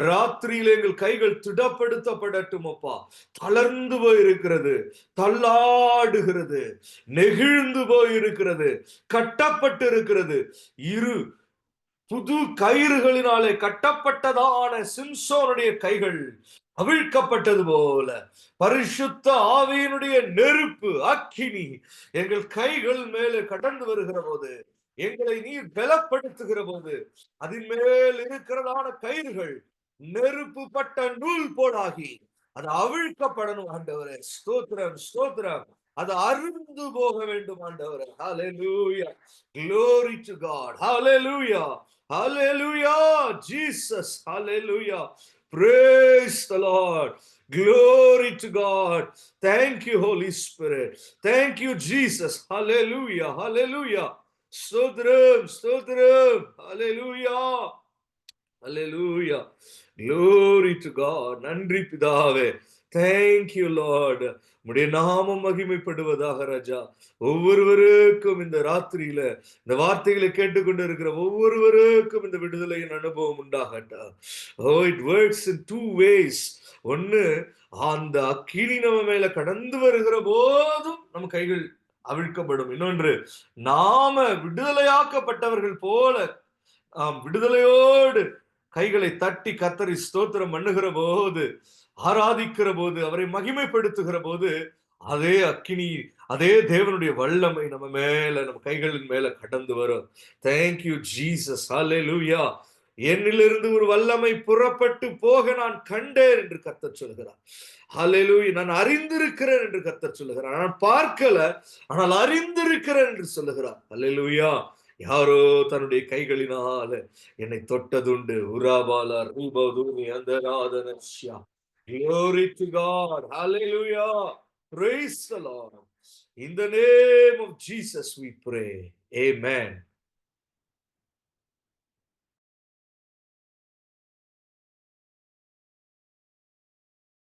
ராத்திரியில எங்கள் கைகள் திடப்படுத்தப்படட்டும் அப்பா. தளர்ந்து போயிருக்கிறது, தள்ளாடுகிறது, நெகிழ்ந்து போயிருக்கிறது, கட்டப்பட்டு இருக்கிறது. இரு புது கயிறுகளினாலே கட்டப்பட்டதான சிம்சோனுடைய கைகள் அவிழ்க்கப்பட்டது போல பரிசுத்த ஆவியினுடைய நெருப்பு அக்கினி எங்கள் கைகள் மேலே கடந்து வருகிற போது, எங்களை நீர் பலப்படுத்துகிற போது, அதன் மேல் இருக்கிறதான கயிறுகள் நெருப்பு பட்ட நூல் போலாகி அது அவிழ்க்கப்படணும் ஆண்டவரே. ஸ்தோத்திரம், ஸ்தோத்திரம். அது அருந்து போக வேண்டும் ஆண்டவரே. ஹல்லேலூயா. Glory to God. Hallelujah. Hallelujah. Jesus. Hallelujah. Praise the Lord. Glory to God. Thank you Holy Spirit. Thank you Jesus. Hallelujah. Hallelujah. ஸ்தோத்திரம், ஸ்தோத்திரம். ஹல்லேலூயா, ஹல்லேலூயா. Glory to God. நன்றி பிதாவே. Thank you Lord. உம்முடைய நாமம் மகிமைப்படுவதாக ராஜா. ஒவ்வொருவருக்கும் இந்த ராத்திரியில இந்த வார்த்தைகளை கேட்டுக்கொண்டு இருக்கிற ஒவ்வொருவருக்கும் இந்த விடுதலையின் அனுபவம் உண்டாகட்டும். Oh, it works in two ways. ஒன்னு, அந்த அக்கினி நம்ம மேல கடந்து வருகிற போதும் நம்ம கைகள் அவிழ்க்கப்படும். இன்னொன்று, நாம விடுதலையாக்கப்பட்டவர்கள் போல விடுதலையோடு கைகளை தட்டி கத்தரி ஸ்தோத்திரம் பண்ணுகிற போது, ஆராதிக்கிற போது, அவரை மகிமைப்படுத்துகிற போது, அதே அக்கினி, அதே தேவனுடைய வல்லமை நம்ம மேல, நம்ம கைகளின் மேல கடந்து வரும். Thank you Jesus. ஹalleluya. என்னிலிருந்து ஒரு வல்லமை புறப்பட்டு போக நான் கண்டேன் என்று கர்த்தர் சொல்கிறார். ஹalleluya. நான் அறிந்திருக்கிறேன் என்று கர்த்தர் சொல்கிறார். நான் பார்க்கல, ஆனால் அறிந்திருக்கிறேன் என்று சொல்லுகிறார். ஹalleluya. யாரோ தன்னுடைய கைகளினால என்னை தொட்டதுண்டு. உராபாலா ரூபதூனி அந்தராதனஷ்யா. Glory to God. Hallelujah. Praise the Lord. In the name of Jesus we pray. Amen.